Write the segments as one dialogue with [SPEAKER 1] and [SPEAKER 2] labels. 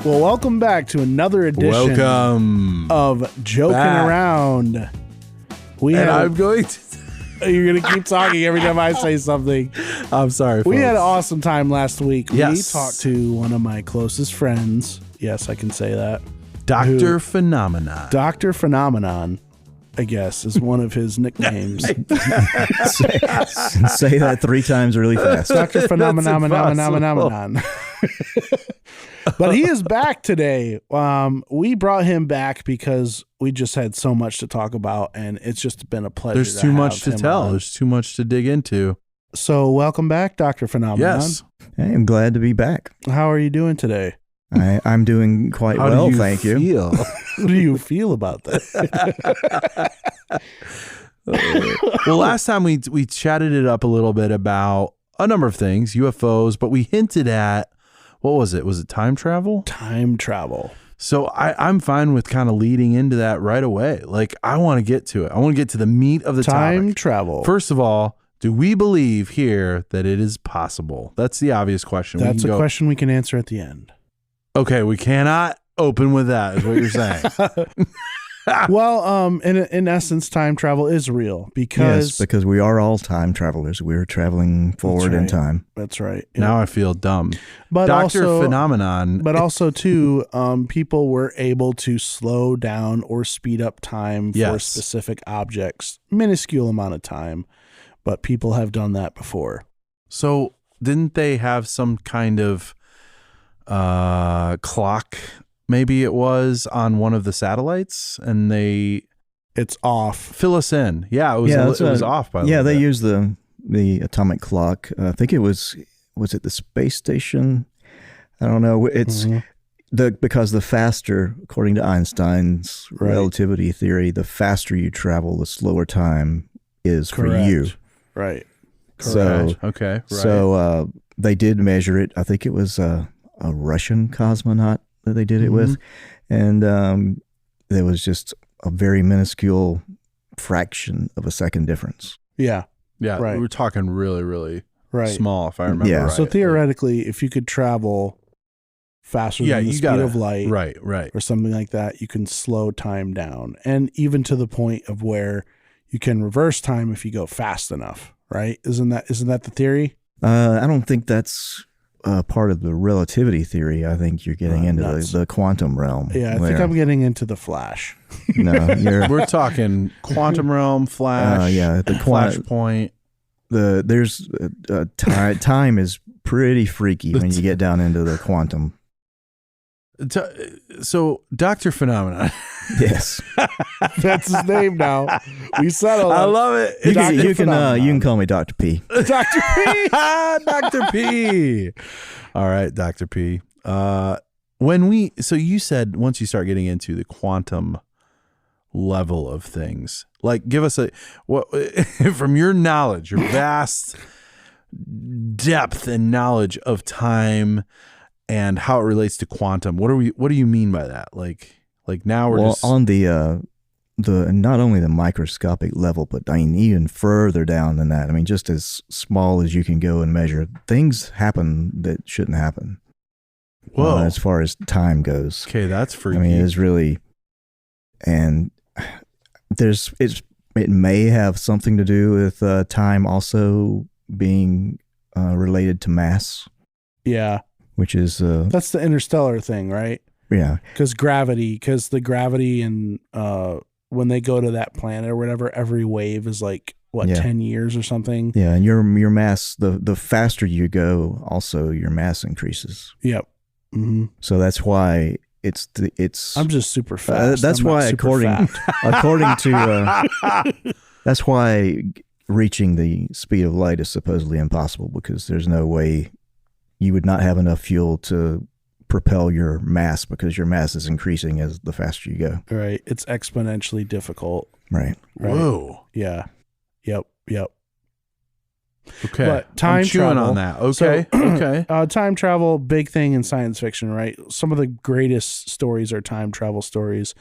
[SPEAKER 1] Well, welcome back to another edition of Joking Around.
[SPEAKER 2] I'm going to...
[SPEAKER 1] You're going to keep talking every time I say something.
[SPEAKER 2] I'm sorry, folks.
[SPEAKER 1] We had an awesome time last week.
[SPEAKER 2] Yes.
[SPEAKER 1] We talked to one of my closest friends. Yes, I can say that.
[SPEAKER 2] Dr. Phenomenon.
[SPEAKER 1] Dr. Phenomenon, I guess, is one of his nicknames.
[SPEAKER 3] Say that 3 times really fast.
[SPEAKER 1] Dr. Phenomenon. But he is back today. We brought him back because we just had so much to talk about, and it's just been a pleasure.
[SPEAKER 2] There's too much to tell.
[SPEAKER 1] On.
[SPEAKER 2] There's too much to dig into.
[SPEAKER 1] So welcome back, Dr. Phenomenon.
[SPEAKER 2] Yes.
[SPEAKER 3] Hey, I'm glad to be back.
[SPEAKER 1] How are you doing today?
[SPEAKER 3] I'm doing quite well, thank you.
[SPEAKER 2] You.
[SPEAKER 1] How do you feel about that?
[SPEAKER 2] Well, last time we chatted it up a little bit about a number of things, UFOs, but we hinted at, what was it? Was it time travel?
[SPEAKER 1] Time travel.
[SPEAKER 2] So I'm fine with kind of leading into that right away. Like, I want to get to it. I want to get to the meat of the
[SPEAKER 1] time
[SPEAKER 2] topic.
[SPEAKER 1] travel.
[SPEAKER 2] First of all, do we believe here that it is possible? That's the obvious question.
[SPEAKER 1] That's a question we can answer at the end.
[SPEAKER 2] Okay, we cannot open with that, is what you're saying.
[SPEAKER 1] Well, in essence, time travel is real because
[SPEAKER 3] we are all time travelers. We're traveling forward in time.
[SPEAKER 1] That's right. Yeah.
[SPEAKER 2] Now I feel dumb.
[SPEAKER 1] But
[SPEAKER 2] Dr.
[SPEAKER 1] also,
[SPEAKER 2] Phenomenon.
[SPEAKER 1] But also, too, people were able to slow down or speed up time for
[SPEAKER 2] Yes.
[SPEAKER 1] specific objects, minuscule amount of time. But people have done that before.
[SPEAKER 2] So didn't they have some kind of clock? Maybe it was on one of the satellites, and
[SPEAKER 1] It's off.
[SPEAKER 2] fill us in. Yeah, it was off by the way.
[SPEAKER 3] Yeah, they used the atomic clock. I think it was it the space station? I don't know. It's because the faster, according to Einstein's relativity theory, the faster you travel, the slower time is for you.
[SPEAKER 1] Right.
[SPEAKER 3] So
[SPEAKER 2] okay, right.
[SPEAKER 3] So they did measure it. I think it was a Russian cosmonaut that they did it with, and there was just a very minuscule fraction of a second difference.
[SPEAKER 1] Yeah.
[SPEAKER 2] Yeah,
[SPEAKER 1] right.
[SPEAKER 2] we're talking really, really
[SPEAKER 1] Right.
[SPEAKER 2] small, if I remember right.
[SPEAKER 1] So theoretically, if you could travel faster than the speed of light,
[SPEAKER 2] right,
[SPEAKER 1] or something like that, you can slow time down, and even to the point of where you can reverse time if you go fast enough. Right? Isn't that the theory?
[SPEAKER 3] I don't think that's part of the relativity theory. I think you're getting into the quantum realm.
[SPEAKER 1] Yeah, I think I'm getting into the Flash.
[SPEAKER 3] No,
[SPEAKER 2] we're talking quantum realm, Flash.
[SPEAKER 3] Yeah, the
[SPEAKER 2] Flashpoint.
[SPEAKER 3] There's time is pretty freaky when you get down into the quantum.
[SPEAKER 2] So, Dr. Phenomenon.
[SPEAKER 3] Yes,
[SPEAKER 1] that's his name now. We settled.
[SPEAKER 2] I love it.
[SPEAKER 3] You can call me Dr. P.
[SPEAKER 1] Dr. P.
[SPEAKER 2] Dr. P. All right, Dr. P. So you said once you start getting into the quantum level of things, like give us from your knowledge, your vast depth and knowledge of time and how it relates to quantum. What do you mean by that? Like now we're just
[SPEAKER 3] on the not only the microscopic level, but I mean even further down than that. I mean, just as small as you can go and measure, things happen that shouldn't happen.
[SPEAKER 2] Whoa.
[SPEAKER 3] As far as time goes.
[SPEAKER 2] Okay, that's freaky.
[SPEAKER 3] I mean, it's really, and it may have something to do with time also being related to mass.
[SPEAKER 1] Yeah.
[SPEAKER 3] Which is
[SPEAKER 1] that's the interstellar thing, right?
[SPEAKER 3] Yeah.
[SPEAKER 1] Because the gravity and when they go to that planet or whatever, every wave is like 10 years or something.
[SPEAKER 3] Yeah, and your mass, the faster you go, also your mass increases.
[SPEAKER 1] Yep. Mm-hmm.
[SPEAKER 3] So that's why it's.
[SPEAKER 1] I'm just super fast.
[SPEAKER 3] That's why according to that's why reaching the speed of light is supposedly impossible, because there's no way you would not have enough fuel to propel your mass, because your mass is increasing as the faster you go.
[SPEAKER 1] Right. It's exponentially difficult.
[SPEAKER 3] Right.
[SPEAKER 2] Whoa.
[SPEAKER 1] Yeah. Yep.
[SPEAKER 2] Okay.
[SPEAKER 1] But time travel
[SPEAKER 2] on that. Okay. Okay.
[SPEAKER 1] Time travel, big thing in science fiction, right? Some of the greatest stories are time travel stories.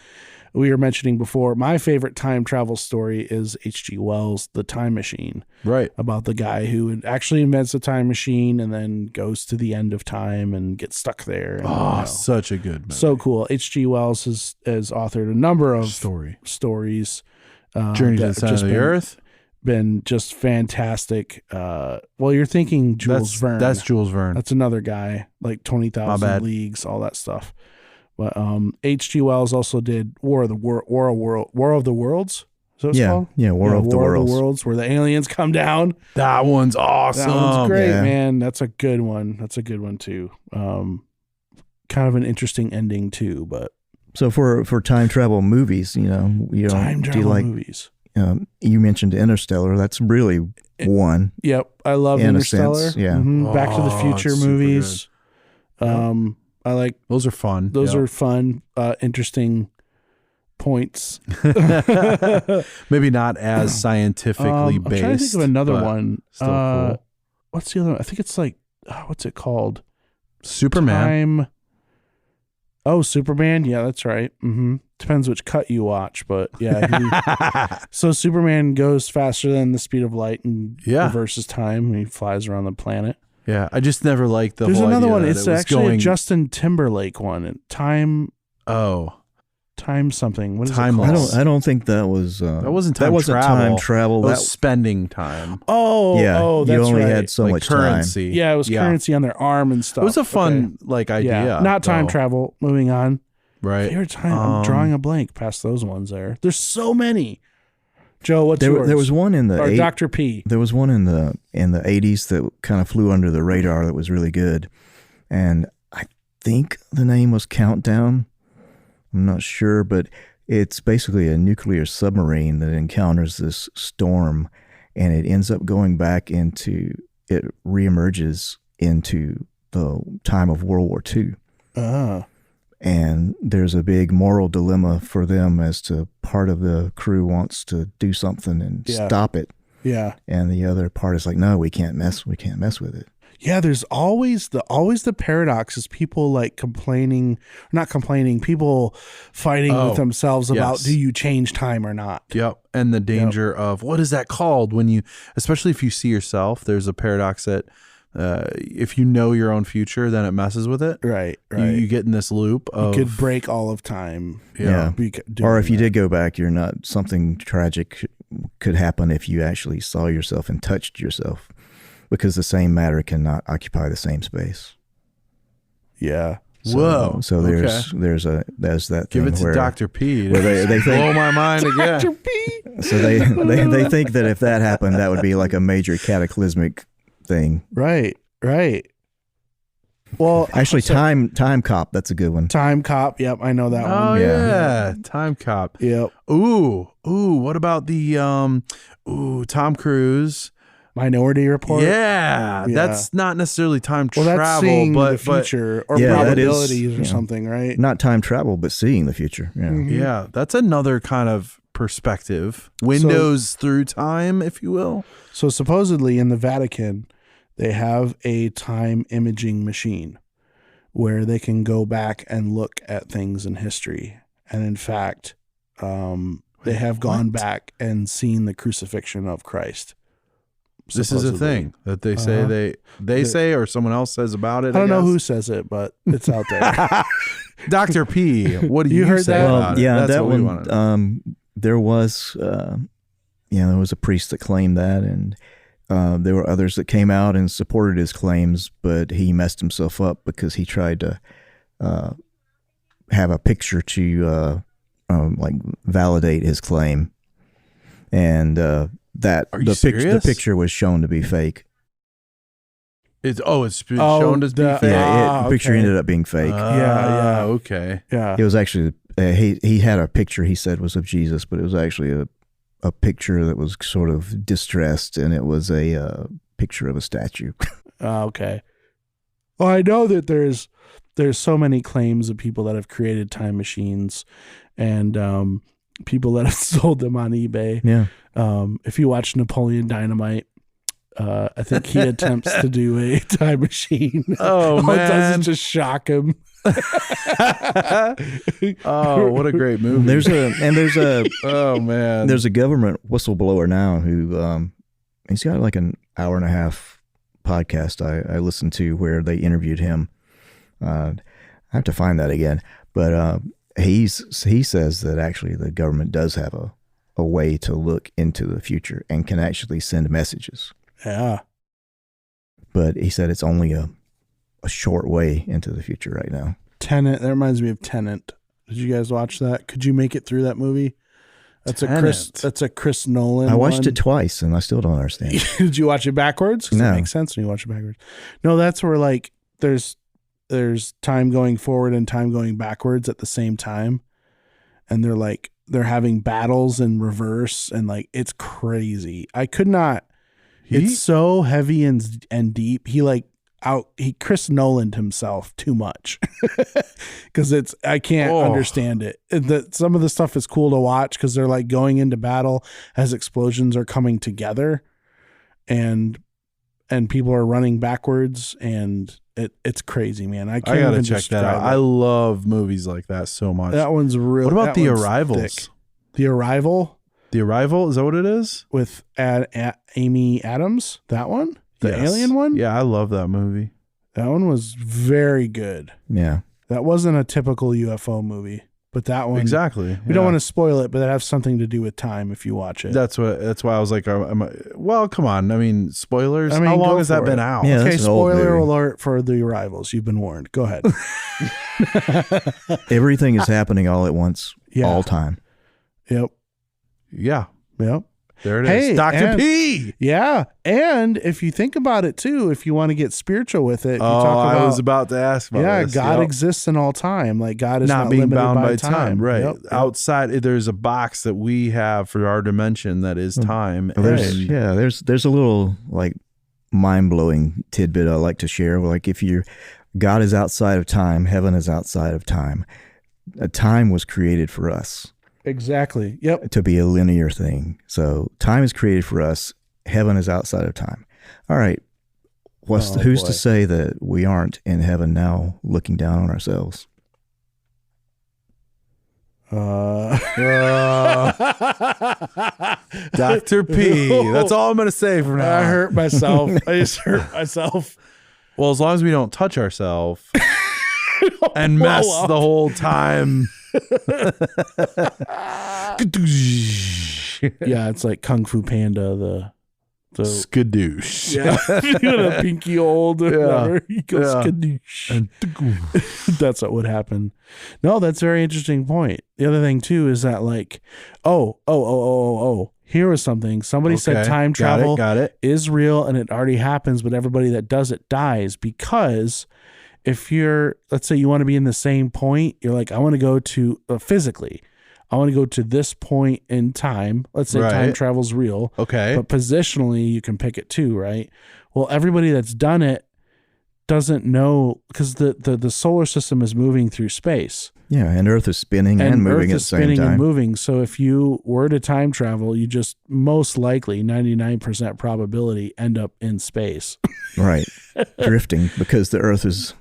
[SPEAKER 1] we were mentioning before, my favorite time travel story is H.G. Wells' The Time Machine,
[SPEAKER 2] Right.
[SPEAKER 1] about the guy who actually invents a time machine and then goes to the end of time and gets stuck there. And,
[SPEAKER 2] Oh, such a good movie.
[SPEAKER 1] so cool. H.G. Wells has authored a number of stories.
[SPEAKER 2] Journey to the Center of the Earth.
[SPEAKER 1] Been just fantastic. Well, you're thinking Jules Verne.
[SPEAKER 2] That's Jules Verne.
[SPEAKER 1] That's another guy, like 20,000 Leagues, all that stuff. But H.G. Wells also did War of the Worlds. Is that what it's called?
[SPEAKER 3] Yeah, War of the Worlds,
[SPEAKER 1] where the aliens come down.
[SPEAKER 2] That one's awesome.
[SPEAKER 1] That one's great, man. That's a good one. That's a good one too. Kind of an interesting ending too, but
[SPEAKER 3] so for time travel movies,
[SPEAKER 1] time travel movies.
[SPEAKER 3] You mentioned Interstellar. That's really one.
[SPEAKER 1] Yep, I love Interstellar.
[SPEAKER 3] Yeah,
[SPEAKER 1] Back to the Future movies. I like
[SPEAKER 2] those. Are fun.
[SPEAKER 1] Those are fun, interesting points.
[SPEAKER 2] Maybe not as scientifically based.
[SPEAKER 1] I'm trying to think of another one.
[SPEAKER 2] Still cool.
[SPEAKER 1] What's the other one? I think it's like, what's it called?
[SPEAKER 2] Superman.
[SPEAKER 1] Superman. Yeah, that's right. Depends which cut you watch, but yeah. So Superman goes faster than the speed of light and reverses time. He flies around the planet.
[SPEAKER 2] Yeah, I just never liked the.
[SPEAKER 1] There's
[SPEAKER 2] whole
[SPEAKER 1] another
[SPEAKER 2] idea
[SPEAKER 1] one.
[SPEAKER 2] that
[SPEAKER 1] It's
[SPEAKER 2] it was
[SPEAKER 1] actually
[SPEAKER 2] going...
[SPEAKER 1] a Justin Timberlake one. Time something. What is it called?
[SPEAKER 3] I don't think that was.
[SPEAKER 2] That wasn't time
[SPEAKER 3] that
[SPEAKER 2] travel.
[SPEAKER 3] Time travel.
[SPEAKER 2] That was spending time.
[SPEAKER 1] That's
[SPEAKER 3] you only
[SPEAKER 1] right.
[SPEAKER 3] had so
[SPEAKER 2] like
[SPEAKER 3] much
[SPEAKER 2] currency.
[SPEAKER 3] time.
[SPEAKER 1] Yeah, it was currency on their arm and stuff.
[SPEAKER 2] It was a fun idea.
[SPEAKER 1] Yeah. Not time travel. Moving on.
[SPEAKER 2] Right.
[SPEAKER 1] Favorite time. I'm drawing a blank past those ones there. There's so many. Joe, what's yours?
[SPEAKER 3] There was one in the
[SPEAKER 1] or Dr. P.
[SPEAKER 3] There was one in the 80s that kind of flew under the radar that was really good, and I think the name was Countdown. I'm not sure, but it's basically a nuclear submarine that encounters this storm, and it ends up going back into it reemerges into the time of World War II. And there's a big moral dilemma for them as to part of the crew wants to do something and stop it.
[SPEAKER 1] Yeah.
[SPEAKER 3] And the other part is like, no, we can't mess with it.
[SPEAKER 1] Yeah, there's always the paradox is people like people fighting with themselves about do you change time or not?
[SPEAKER 2] Yep. And the danger of what is that called when you, especially if you see yourself, there's a paradox that if you know your own future, then it messes with it.
[SPEAKER 1] Right.
[SPEAKER 2] You get in this loop of.
[SPEAKER 1] You could break all of time.
[SPEAKER 3] Yeah. Or if you did go back, something tragic could happen if you actually saw yourself and touched yourself, because the same matter cannot occupy the same space.
[SPEAKER 1] Yeah.
[SPEAKER 2] Whoa.
[SPEAKER 3] So there's that
[SPEAKER 2] Give
[SPEAKER 3] thing
[SPEAKER 2] it to
[SPEAKER 3] where
[SPEAKER 2] Dr. P.
[SPEAKER 3] Where they think,
[SPEAKER 2] blow my mind again.
[SPEAKER 1] Dr. P.
[SPEAKER 3] So they think that if that happened, that would be like a major cataclysmic thing.
[SPEAKER 1] Right. Well,
[SPEAKER 3] actually, Time Cop, that's a good one.
[SPEAKER 1] Time Cop, yep, I know that one.
[SPEAKER 2] Oh yeah, Time Cop.
[SPEAKER 1] Yep.
[SPEAKER 2] Ooh, what about the Tom Cruise
[SPEAKER 1] Minority Report?
[SPEAKER 2] Yeah, that's not necessarily time travel,
[SPEAKER 1] that's seeing
[SPEAKER 2] but
[SPEAKER 1] the future or probabilities or something, right?
[SPEAKER 3] Not time travel, but seeing the future. Yeah,
[SPEAKER 2] yeah, that's another kind of perspective, windows through time, if you will.
[SPEAKER 1] So supposedly in the Vatican, they have a time imaging machine where they can go back and look at things in history. And in fact, they have gone back and seen the crucifixion of Christ.
[SPEAKER 2] This is a thing that they say they say, or someone else says about it.
[SPEAKER 1] I don't know who says it, but it's out there.
[SPEAKER 2] Dr. P, what do you
[SPEAKER 1] heard
[SPEAKER 2] say
[SPEAKER 1] that?
[SPEAKER 2] about it?
[SPEAKER 3] Yeah,
[SPEAKER 2] That's
[SPEAKER 3] that
[SPEAKER 2] what
[SPEAKER 3] one. There was, there was a priest that claimed that, and there were others that came out and supported his claims, but he messed himself up because he tried to have a picture to validate his claim, and the picture was shown to be fake.
[SPEAKER 2] It's shown to be fake.
[SPEAKER 3] Yeah, the picture ended up being fake.
[SPEAKER 2] Okay.
[SPEAKER 1] Yeah,
[SPEAKER 3] it was actually he had a picture he said was of Jesus, but it was actually a picture that was sort of distressed, and it was a picture of a statue.
[SPEAKER 1] Okay. Well, I know that there's so many claims of people that have created time machines, and people that have sold them on eBay.
[SPEAKER 3] Yeah.
[SPEAKER 1] If you watch Napoleon Dynamite, I think he attempts to do a time machine.
[SPEAKER 2] Oh,
[SPEAKER 1] All
[SPEAKER 2] man.
[SPEAKER 1] it does is just shock him.
[SPEAKER 2] Oh, what a great movie.
[SPEAKER 3] There's a
[SPEAKER 2] oh man.
[SPEAKER 3] there's a government whistleblower now who he's got like an hour and a half podcast I listened to where they interviewed him. I have to find that again, but he says that actually the government does have a way to look into the future and can actually send messages.
[SPEAKER 1] Yeah.
[SPEAKER 3] But he said it's only a short way into the future right now.
[SPEAKER 1] Tenet. That reminds me of Tenet. Did you guys watch that? Could you make it through that movie? That's a Chris Nolan.
[SPEAKER 3] I watched it twice and I still don't understand.
[SPEAKER 1] Did you watch it backwards? 'Cause
[SPEAKER 3] No.
[SPEAKER 1] it makes sense when you watch it backwards. No, that's where like there's time going forward and time going backwards at the same time, and they're having battles in reverse, and like it's crazy. I could not. It's so heavy and deep. He Chris Nolan'd himself too much because I can't understand it. Some of the stuff is cool to watch because they're like going into battle as explosions are coming together, and people are running backwards, and it's crazy, man. I
[SPEAKER 2] gotta
[SPEAKER 1] even
[SPEAKER 2] check that out. I love movies like that so much.
[SPEAKER 1] That one's real.
[SPEAKER 2] What about The Arrivals?
[SPEAKER 1] Thick. The Arrival.
[SPEAKER 2] The Arrival, is that what it is?
[SPEAKER 1] With Amy Adams, that one? The alien one?
[SPEAKER 2] Yeah, I love that movie.
[SPEAKER 1] That one was very good.
[SPEAKER 3] Yeah.
[SPEAKER 1] That wasn't a typical UFO movie, but that one.
[SPEAKER 2] Exactly.
[SPEAKER 1] We don't want to spoil it, but that has something to do with time if you watch it.
[SPEAKER 2] That's why I was like, well, come on. I mean, spoilers.
[SPEAKER 1] I mean,
[SPEAKER 2] how long
[SPEAKER 1] go
[SPEAKER 2] has that
[SPEAKER 1] for
[SPEAKER 2] been
[SPEAKER 1] it.
[SPEAKER 2] out?
[SPEAKER 3] Yeah,
[SPEAKER 1] Okay,
[SPEAKER 3] that's an old
[SPEAKER 1] spoiler
[SPEAKER 3] movie.
[SPEAKER 1] alert for The Arrivals. You've been warned. Go ahead.
[SPEAKER 3] Everything is happening all at once, all time.
[SPEAKER 1] Yep.
[SPEAKER 2] Yeah.
[SPEAKER 1] Yep.
[SPEAKER 2] There it is.
[SPEAKER 1] Hey,
[SPEAKER 2] Dr. P.
[SPEAKER 1] Yeah. And if you think about it too, if you want to get spiritual with it, you talk about,
[SPEAKER 2] I was about to ask about this.
[SPEAKER 1] God exists in all time. Like God is not
[SPEAKER 2] being
[SPEAKER 1] limited
[SPEAKER 2] bound
[SPEAKER 1] by
[SPEAKER 2] time. Right.
[SPEAKER 1] Yep.
[SPEAKER 2] Outside, there's a box that we have for our dimension that is time.
[SPEAKER 3] Well, there's a little like mind-blowing tidbit I like to share. Like if God is outside of time, heaven is outside of time. Time was created for us.
[SPEAKER 1] Exactly. Yep.
[SPEAKER 3] To be a linear thing. So time is created for us. Heaven is outside of time. All right. Who's to say that we aren't in heaven now looking down on ourselves?
[SPEAKER 2] Dr. P. That's all I'm going to say for now.
[SPEAKER 1] I hurt myself. I just hurt myself.
[SPEAKER 2] Well, as long as we don't touch ourselves and mess the whole time.
[SPEAKER 1] Yeah, it's like Kung Fu Panda, the
[SPEAKER 2] skadoosh.
[SPEAKER 1] Yeah, a pinky old.
[SPEAKER 2] Yeah.
[SPEAKER 1] He goes skadoosh. That's what would happen. No, that's a very interesting point. The other thing too is that like, here was something. Somebody said time travel
[SPEAKER 2] got it.
[SPEAKER 1] is real and it already happens, but everybody that does it dies because if let's say you want to be in the same point, you're like, I want to go to physically. I want to go to this point in time. Let's say time travel's real.
[SPEAKER 2] Okay.
[SPEAKER 1] But positionally, you can pick it too, right? Well, everybody that's done it doesn't know because the solar system is moving through space.
[SPEAKER 3] Yeah, and Earth is spinning and moving at the same time.
[SPEAKER 1] And moving. So if you were to time travel, you just most likely 99% probability end up in space.
[SPEAKER 3] Right. Drifting because the Earth is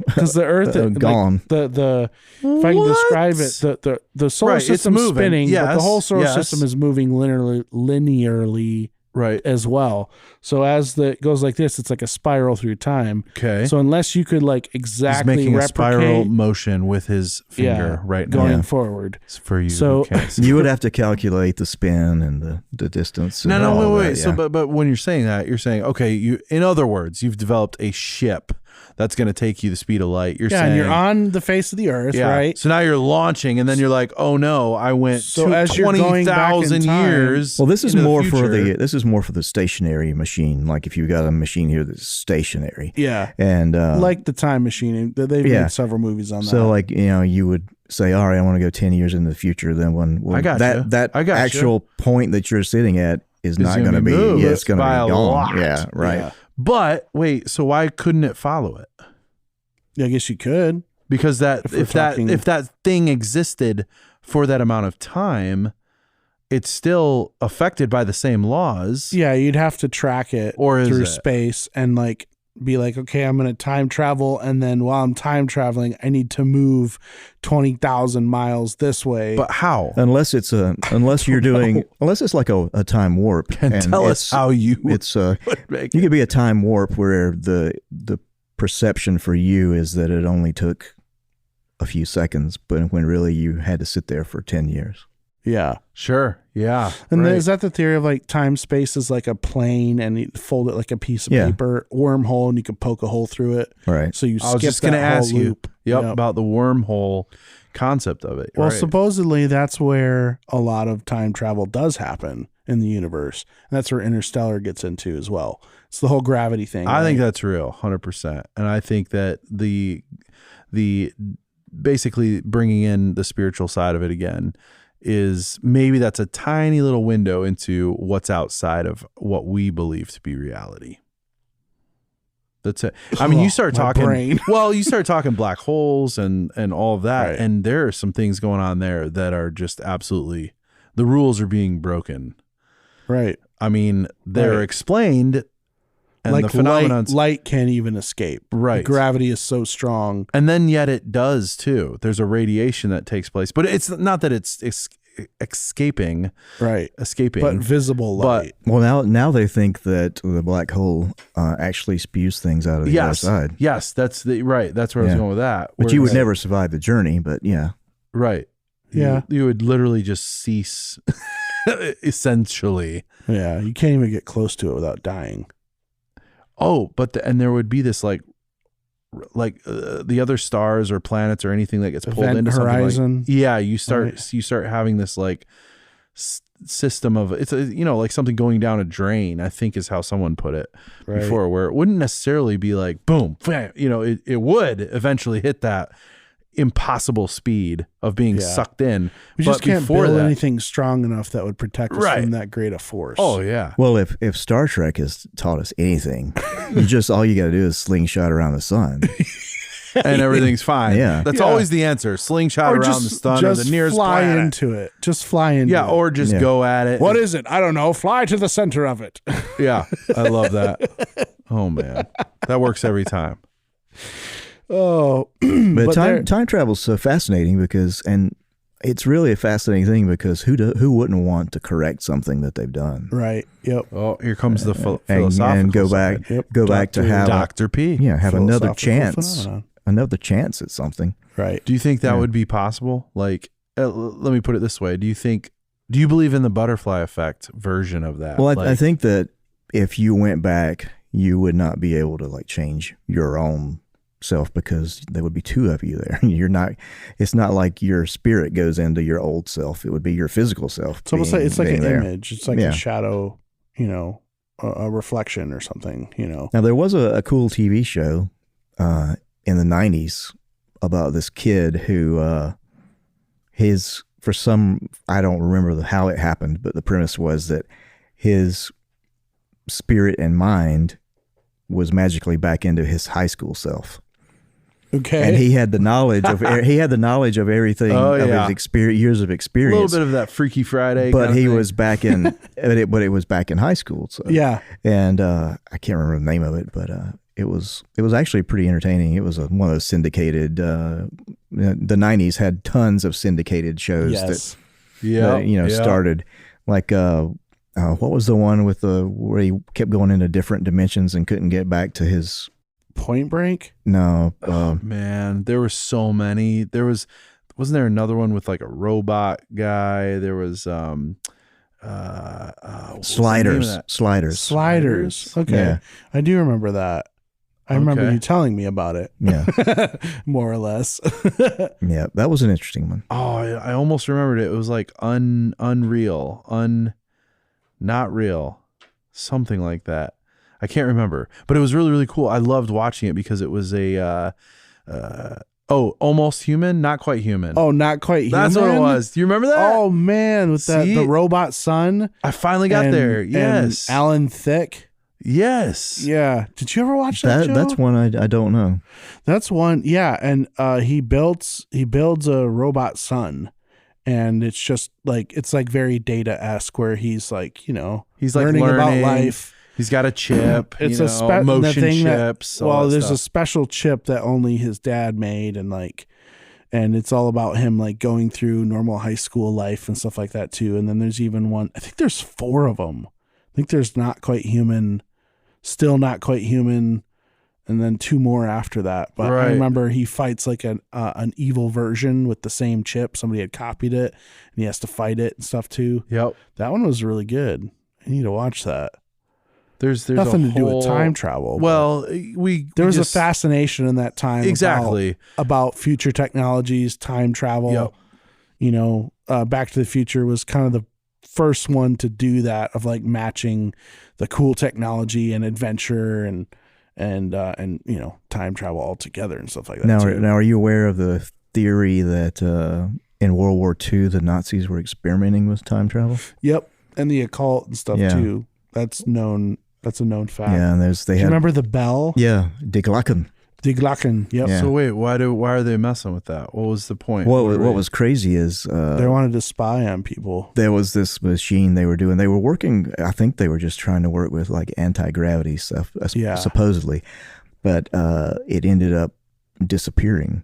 [SPEAKER 3] gone.
[SPEAKER 1] Like if I can describe it, the solar system's spinning, but the whole solar system is moving linearly as well. So as it goes like this, it's like a spiral through time.
[SPEAKER 2] Okay.
[SPEAKER 1] So unless you could like exactly
[SPEAKER 2] He's making
[SPEAKER 1] replicate
[SPEAKER 2] a spiral motion with his finger right now.
[SPEAKER 1] Going forward.
[SPEAKER 2] It's for you.
[SPEAKER 1] So
[SPEAKER 3] you would have to calculate the spin and the distance.
[SPEAKER 2] No, wait. So, but when you're saying that, you're saying, okay, in other words, you've developed a ship that's going to take you the speed of light. You're saying,
[SPEAKER 1] and you're on the face of the Earth, right?
[SPEAKER 2] So now you're launching, and then you're like, oh no, I went 20,000 years.
[SPEAKER 3] Well, this is more for the stationary machine. Like if you got a machine here that's stationary, and
[SPEAKER 1] like the Time Machine, they've made several movies on that.
[SPEAKER 3] So like you would say, all right, I want to go 10 years into the future. Then when that actual point that you're sitting at is not going to be, it's going to be gone. Yeah, right. Yeah.
[SPEAKER 2] But wait, so why couldn't it follow it?
[SPEAKER 1] I guess you could,
[SPEAKER 2] because if that thing existed for that amount of time, it's still affected by the same laws.
[SPEAKER 1] Yeah, you'd have to track it through space and like be like, okay, I'm going to time travel, and then while I'm time traveling, I need to move 20,000 miles this way.
[SPEAKER 2] But how?
[SPEAKER 3] Unless it's unless it's like a time warp.
[SPEAKER 2] And tell us how you
[SPEAKER 3] you could be a time warp where the perception for you is that it only took a few seconds, but when really you had to sit there for 10 years.
[SPEAKER 1] Yeah.
[SPEAKER 2] Sure. Yeah.
[SPEAKER 1] And
[SPEAKER 2] right.
[SPEAKER 1] is that the theory of like time space is like a plane and you fold it like a piece of paper, wormhole, and you can poke a hole through it.
[SPEAKER 3] Right.
[SPEAKER 1] So you
[SPEAKER 2] I was just going to ask you about the wormhole concept of it.
[SPEAKER 1] Well, supposedly that's where a lot of time travel does happen in the universe. And that's where Interstellar gets into as well. It's the whole gravity thing.
[SPEAKER 2] I think that's real, 100%. And I think that the basically bringing in the spiritual side of it again is maybe that's a tiny little window into what's outside of what we believe to be reality. That's it. I mean, you start talking, you start talking black holes and all of that. Right. And there are some things going on there that are just absolutely, the rules are being broken.
[SPEAKER 1] Right.
[SPEAKER 2] I mean, they're explained. And
[SPEAKER 1] like
[SPEAKER 2] the phenomenons,
[SPEAKER 1] light can't even escape.
[SPEAKER 2] Right.
[SPEAKER 1] Gravity is so strong.
[SPEAKER 2] And then yet it does too. There's a radiation that takes place, but it's not that it's escaping.
[SPEAKER 1] Right.
[SPEAKER 2] Escaping.
[SPEAKER 1] But visible light.
[SPEAKER 3] Well, now they think that the black hole actually spews things out of the other side.
[SPEAKER 2] Yes. That's right. That's where I was going with that.
[SPEAKER 3] But you would never survive the journey, but yeah.
[SPEAKER 2] Right.
[SPEAKER 1] Yeah.
[SPEAKER 2] You would literally just cease essentially.
[SPEAKER 1] Yeah. You can't even get close to it without dying.
[SPEAKER 2] Oh, but and there would be this like the other stars or planets or anything that gets pulled into
[SPEAKER 1] horizon.
[SPEAKER 2] Something like, you start having this like system of it's like something going down a drain, I think is how someone put it before, where it wouldn't necessarily be like boom, it would eventually hit that impossible speed of being sucked in.
[SPEAKER 1] We just can't build anything strong enough that would protect us from that great a force.
[SPEAKER 2] Oh yeah.
[SPEAKER 3] Well, if Star Trek has taught us anything, all you got to do is slingshot around the sun,
[SPEAKER 2] and everything's fine.
[SPEAKER 3] Yeah,
[SPEAKER 2] that's always the answer. Slingshot around the sun or the nearest
[SPEAKER 1] fly
[SPEAKER 2] planet.
[SPEAKER 1] into it. Just fly into it.
[SPEAKER 2] Yeah, or just go at it.
[SPEAKER 1] What is it? I don't know. Fly to the center of it.
[SPEAKER 2] Yeah, I love that. Oh man, that works every time.
[SPEAKER 1] Oh,
[SPEAKER 3] but time travel is so fascinating and it's really a fascinating thing because who wouldn't want to correct something that they've done?
[SPEAKER 1] Right. Yep.
[SPEAKER 2] Oh, here comes the philosophical
[SPEAKER 3] and go back to have
[SPEAKER 2] Dr. P.
[SPEAKER 3] Yeah, have another chance at something.
[SPEAKER 1] Right.
[SPEAKER 2] Do you think that would be possible? Like, let me put it this way: do you believe in the butterfly effect version of that?
[SPEAKER 3] Well, I think that if you went back, you would not be able to like change your own self because there would be two of you there. It's not like your spirit goes into your old self. It would be your physical self.
[SPEAKER 1] It's almost like it's like an image. It's like a shadow, a reflection or something,
[SPEAKER 3] Now there was a cool TV show in the 90s about this kid who I don't remember how it happened, but the premise was that his spirit and mind was magically back into his high school self.
[SPEAKER 1] Okay.
[SPEAKER 3] And he had the knowledge of everything of his years of experience.
[SPEAKER 2] A little bit of that Freaky Friday.
[SPEAKER 3] But he was back in, but it was back in high school. So
[SPEAKER 1] yeah.
[SPEAKER 3] And I can't remember the name of it, but it was actually pretty entertaining. It was one of those syndicated. The 90s had tons of syndicated shows that started like. What was the one where he kept going into different dimensions and couldn't get back to his
[SPEAKER 1] Point Break?
[SPEAKER 3] No.
[SPEAKER 2] Man, there were so many. Wasn't there another one with like a robot guy? There was
[SPEAKER 3] Sliders.
[SPEAKER 1] Okay. Yeah. I do remember that. I remember you telling me about it.
[SPEAKER 3] Yeah.
[SPEAKER 1] More or less.
[SPEAKER 3] Yeah, that was an interesting one.
[SPEAKER 2] Oh, I almost remembered it. It was like unreal, not real, something like that. I can't remember, but it was really, really cool. I loved watching it because it was almost human, not quite human.
[SPEAKER 1] Oh, not quite human.
[SPEAKER 2] That's what it was. Do you remember that?
[SPEAKER 1] Oh man, with the robot son.
[SPEAKER 2] I finally got there. Yes.
[SPEAKER 1] And Alan Thicke.
[SPEAKER 2] Yes.
[SPEAKER 1] Yeah. Did you ever watch that show?
[SPEAKER 3] That's one I don't know.
[SPEAKER 1] That's one. Yeah. And he builds a robot son. And it's just like, it's like very Data-esque where he's like,
[SPEAKER 2] he's like
[SPEAKER 1] learning about life.
[SPEAKER 2] He's got a chip.
[SPEAKER 1] It's
[SPEAKER 2] motion
[SPEAKER 1] thing
[SPEAKER 2] chips.
[SPEAKER 1] Well, there's a special chip that only his dad made, and it's all about him like going through normal high school life and stuff like that too. And then there's even one. I think there's 4 of them. I think there's Not Quite Human, Still Not Quite Human, and then 2 more after that. But I remember he fights like an evil version with the same chip. Somebody had copied it, and he has to fight it and stuff too.
[SPEAKER 2] Yep,
[SPEAKER 1] that one was really good. I need to watch that.
[SPEAKER 2] There's
[SPEAKER 1] nothing to do with time travel.
[SPEAKER 2] Well,
[SPEAKER 1] there was a fascination in that time about future technologies, time travel. Yep. Back to the Future was kind of the first one to do that, of like matching the cool technology and adventure and time travel all together and stuff like that.
[SPEAKER 3] Now, are you aware of the theory that in World War II the Nazis were experimenting with time travel?
[SPEAKER 1] Yep, and the occult and stuff too. That's known. That's a known fact.
[SPEAKER 3] Yeah, and do
[SPEAKER 1] you remember the bell?
[SPEAKER 3] Yeah, Die Glocken.
[SPEAKER 1] Die Glocken. Yep.
[SPEAKER 3] Yeah.
[SPEAKER 2] So wait, why are they messing with that? What was the point?
[SPEAKER 3] What was crazy is
[SPEAKER 1] they wanted to spy on people.
[SPEAKER 3] There was this machine they were doing. They were working. I think they were just trying to work with like anti-gravity stuff, supposedly, but it ended up disappearing.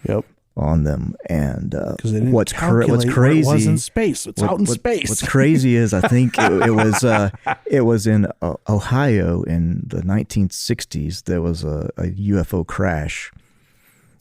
[SPEAKER 1] Yep.
[SPEAKER 3] On them, and
[SPEAKER 1] what's crazy it was in space. It's out in space.
[SPEAKER 3] What's crazy is I think it was in Ohio in the 1960s. There was a UFO crash,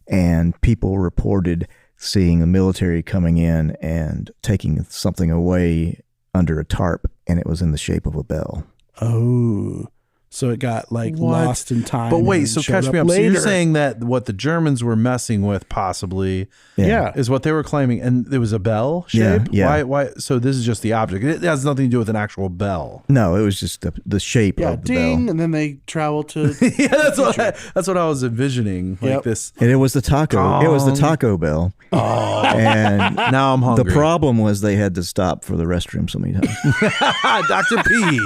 [SPEAKER 3] and people reported seeing the military coming in and taking something away under a tarp, and it was in the shape of a bell.
[SPEAKER 1] Oh. So it got lost in time.
[SPEAKER 2] But wait, so catch me up. So you're saying that what the Germans were messing with possibly is what they were claiming, and it was a bell shape?
[SPEAKER 3] Yeah.
[SPEAKER 2] Why? So this is just the object. It has nothing to do with an actual bell.
[SPEAKER 3] No, it was just the shape of the bell.
[SPEAKER 1] And then they travel to
[SPEAKER 2] that's what I was envisioning. Like this.
[SPEAKER 3] And it was the taco.
[SPEAKER 2] Gong.
[SPEAKER 3] It was the Taco Bell.
[SPEAKER 2] Oh.
[SPEAKER 3] And
[SPEAKER 2] now I'm hungry.
[SPEAKER 3] The problem was they had to stop for the restroom so many times.
[SPEAKER 2] Dr. P.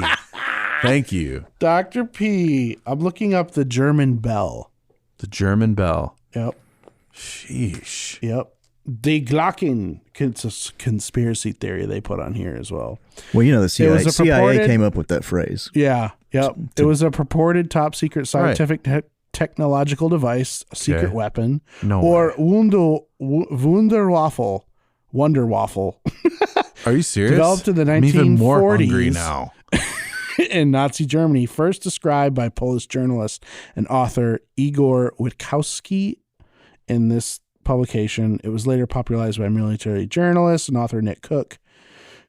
[SPEAKER 2] Thank you.
[SPEAKER 1] Dr. P. I'm looking up the German bell.
[SPEAKER 2] The German bell.
[SPEAKER 1] Yep.
[SPEAKER 2] Sheesh.
[SPEAKER 1] Yep. Die Glocken. It's a conspiracy theory they put on here as well.
[SPEAKER 3] Well, the CIA came up with that phrase.
[SPEAKER 1] Yeah. Yep. It was a purported top secret scientific technological device, a secret weapon. Or Wunderwaffle.
[SPEAKER 2] Are you serious?
[SPEAKER 1] Developed in the 1940s.
[SPEAKER 2] I'm even more hungry now.
[SPEAKER 1] In Nazi Germany, first described by Polish journalist and author Igor Witkowski in this publication. It was later popularized by military journalist and author Nick Cook,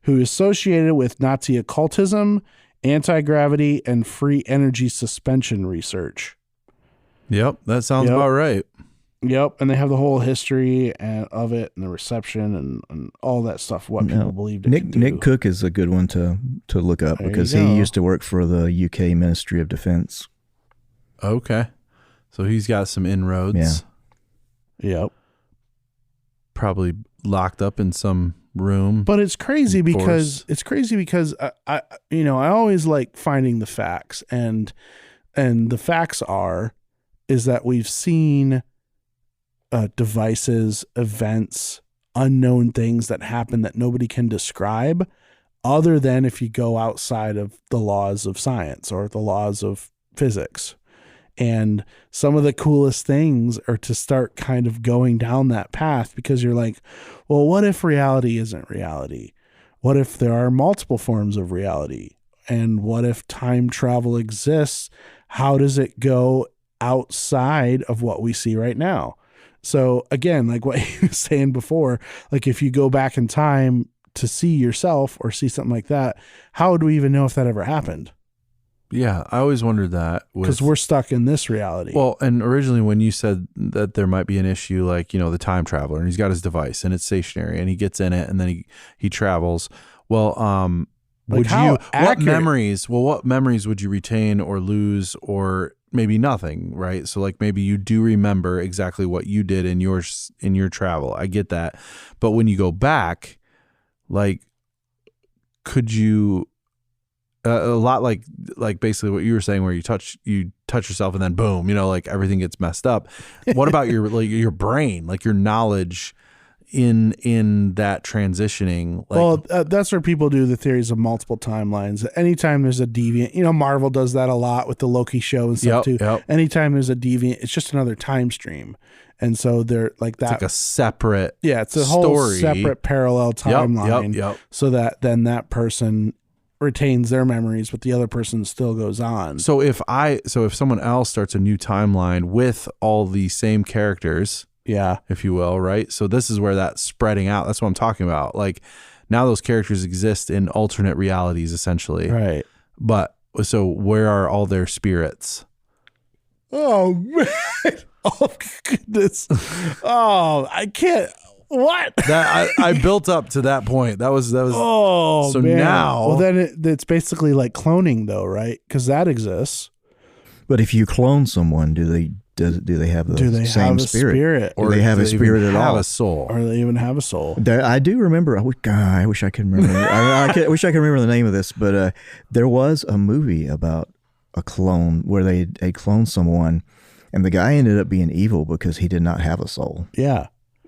[SPEAKER 1] who is associated with Nazi occultism, anti-gravity, and free energy suspension research.
[SPEAKER 2] Yep, that sounds about right.
[SPEAKER 1] Yep, and they have the whole history of it and the reception and all that stuff, what people believed it could do.
[SPEAKER 3] Nick Cook is a good one to look up because he used to work for the UK Ministry of Defence.
[SPEAKER 2] Okay. So he's got some inroads.
[SPEAKER 1] Yeah. Yep.
[SPEAKER 2] Probably locked up in some room.
[SPEAKER 1] But it's crazy because I always like finding the facts, and the facts is that we've seen devices, events, unknown things that happen that nobody can describe, other than if you go outside of the laws of science or the laws of physics. And some of the coolest things are to start kind of going down that path, because you're like, well, what if reality isn't reality? What if there are multiple forms of reality? And what if time travel exists? How does it go outside of what we see right now? So again, like what you were saying before, like if you go back in time to see yourself or see something like that, how would we even know if that ever happened?
[SPEAKER 2] Yeah, I always wondered that.
[SPEAKER 1] Because we're stuck in this reality.
[SPEAKER 2] Well, and originally when you said that there might be an issue like, the time traveler, and he's got his device and it's stationary and he gets in it and then he travels. Well, what memories would you retain or lose, or maybe nothing, right? So like maybe you do remember exactly what you did in your travel. I get that. But when you go back, like, could you a lot like basically what you were saying, where you touch yourself and then boom, like everything gets messed up. What about your brain, like your knowledge, in that transitioning. Like,
[SPEAKER 1] well, that's where people do the theories of multiple timelines. Anytime there's a deviant, Marvel does that a lot with the Loki show and stuff too.
[SPEAKER 2] Yep.
[SPEAKER 1] Anytime there's a deviant, it's just another time stream. And so they're like that.
[SPEAKER 2] It's like a separate
[SPEAKER 1] it's a
[SPEAKER 2] story.
[SPEAKER 1] whole separate parallel timeline.
[SPEAKER 2] Yep.
[SPEAKER 1] So that then that person retains their memories, but the other person still goes on.
[SPEAKER 2] So if someone else starts a new timeline with all the same characters, if you will, right? So this is where that's spreading out. That's what I'm talking about. Like now those characters exist in alternate realities, essentially.
[SPEAKER 1] Right.
[SPEAKER 2] But so where are all their spirits?
[SPEAKER 1] Oh man. Oh goodness. Oh, I can't. What?
[SPEAKER 2] That I built up to that point. That was.
[SPEAKER 1] Oh,
[SPEAKER 2] so
[SPEAKER 1] man.
[SPEAKER 2] now.
[SPEAKER 1] Well, then it's basically like cloning, though, right? Because that exists.
[SPEAKER 3] But if you clone someone, do they have the same spirit?
[SPEAKER 1] Or
[SPEAKER 3] do they have a spirit at all?
[SPEAKER 2] Have a soul?
[SPEAKER 1] Or they even have a soul?
[SPEAKER 3] I do remember. I wish I could remember. I wish I could remember the name of this. But there was a movie about a clone where they cloned someone, and the guy ended up being evil because he did not have a soul.
[SPEAKER 1] Yeah.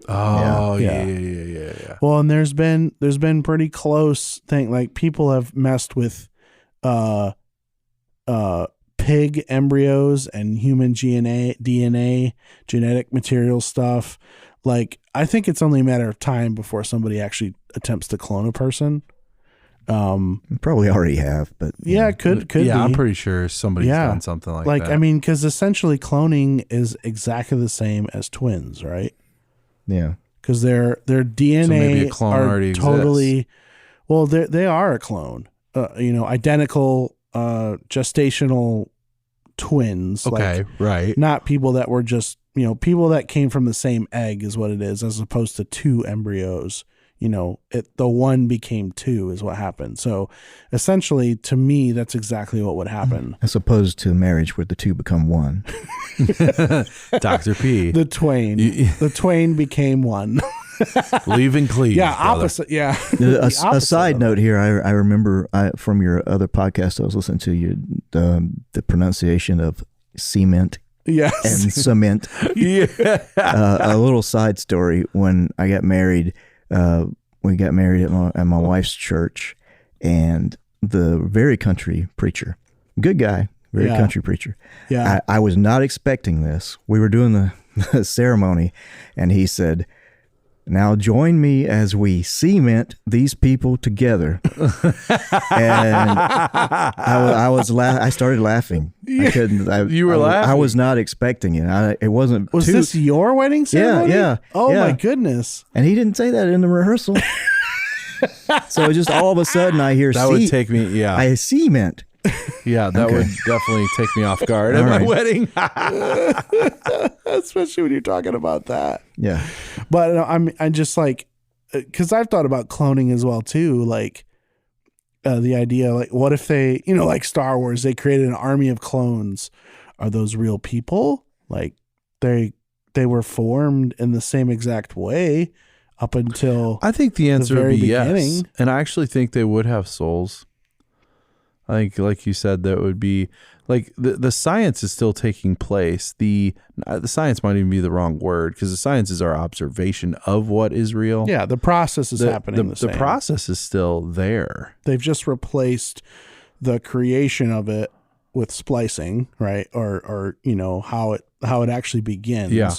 [SPEAKER 2] Oh yeah.
[SPEAKER 1] Well, and there's been pretty close thing. Like people have messed with pig embryos and human DNA, genetic material stuff. Like I think it's only a matter of time before somebody actually attempts to clone a person.
[SPEAKER 3] Probably already have, but
[SPEAKER 1] could be.
[SPEAKER 2] I'm pretty sure somebody's done something like that.
[SPEAKER 1] I mean, because essentially cloning is exactly the same as twins, right?
[SPEAKER 3] Yeah,
[SPEAKER 1] because their DNA
[SPEAKER 2] so maybe a clone already
[SPEAKER 1] totally
[SPEAKER 2] exists.
[SPEAKER 1] Well, they are a clone. Identical gestational twins.
[SPEAKER 2] Okay, right.
[SPEAKER 1] Not people that were just people that came from the same egg is what it is, as opposed to two embryos. The one became two is what happened. So essentially, to me, that's exactly what would happen.
[SPEAKER 3] As opposed to marriage where the two become one.
[SPEAKER 2] Dr. P.
[SPEAKER 1] The twain. The twain became one.
[SPEAKER 2] Leave and cleave.
[SPEAKER 1] Yeah,
[SPEAKER 2] brother.
[SPEAKER 1] opposite. Yeah.
[SPEAKER 3] A side note here, I remember from your other podcast I was listening to, the pronunciation of cement.
[SPEAKER 1] Yes.
[SPEAKER 3] And cement.
[SPEAKER 2] Yeah.
[SPEAKER 3] A little side story. When I got married, we got married at my wife's church, and the very country preacher, good guy, very country preacher.
[SPEAKER 1] Yeah.
[SPEAKER 3] I was not expecting this. We were doing the ceremony, and he said, "Now join me as we cement these people together." And I started laughing. I couldn't.
[SPEAKER 2] You were laughing.
[SPEAKER 3] I was not expecting it. It wasn't.
[SPEAKER 1] Was this your wedding ceremony?
[SPEAKER 3] Yeah.
[SPEAKER 1] Oh my goodness!
[SPEAKER 3] And he didn't say that in the rehearsal. So just all of a sudden, I hear
[SPEAKER 2] that would take me. Yeah,
[SPEAKER 3] I cement.
[SPEAKER 2] Yeah, that would definitely take me off guard at my wedding.
[SPEAKER 1] Especially when you're talking about that.
[SPEAKER 3] Yeah.
[SPEAKER 1] But I'm just like, because I've thought about cloning as well too. Like the idea, like what if they, like Star Wars, they created an army of clones. Are those real people? Like they were formed in the same exact way up until
[SPEAKER 2] I think the answer would be
[SPEAKER 1] beginning.
[SPEAKER 2] Yes. And I actually think they would have souls. I think, like you said, that would be like the science is still taking place. The science might even be the wrong word, because the science is our observation of what is real.
[SPEAKER 1] Yeah, the process is happening. The
[SPEAKER 2] process is still there.
[SPEAKER 1] They've just replaced the creation of it with splicing, right? Or how it actually begins.
[SPEAKER 2] Yeah.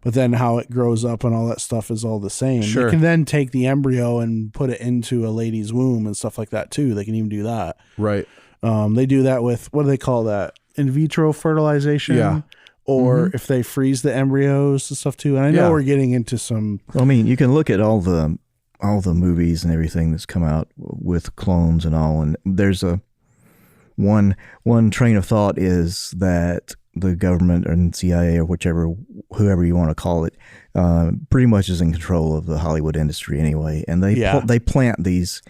[SPEAKER 1] But then how it grows up and all that stuff is all the same.
[SPEAKER 2] Sure.
[SPEAKER 1] You can then take the embryo and put it into a lady's womb and stuff like that too. They can even do that.
[SPEAKER 2] Right.
[SPEAKER 1] They do that with, what do they call that? In vitro fertilization.
[SPEAKER 2] Yeah.
[SPEAKER 1] Or if they freeze the embryos and stuff too. And I know we're getting into some.
[SPEAKER 3] I mean, you can look at all the movies and everything that's come out with clones and all, and there's one train of thought is that the government or CIA or whoever you want to call it, pretty much is in control of the Hollywood industry anyway, and they plant these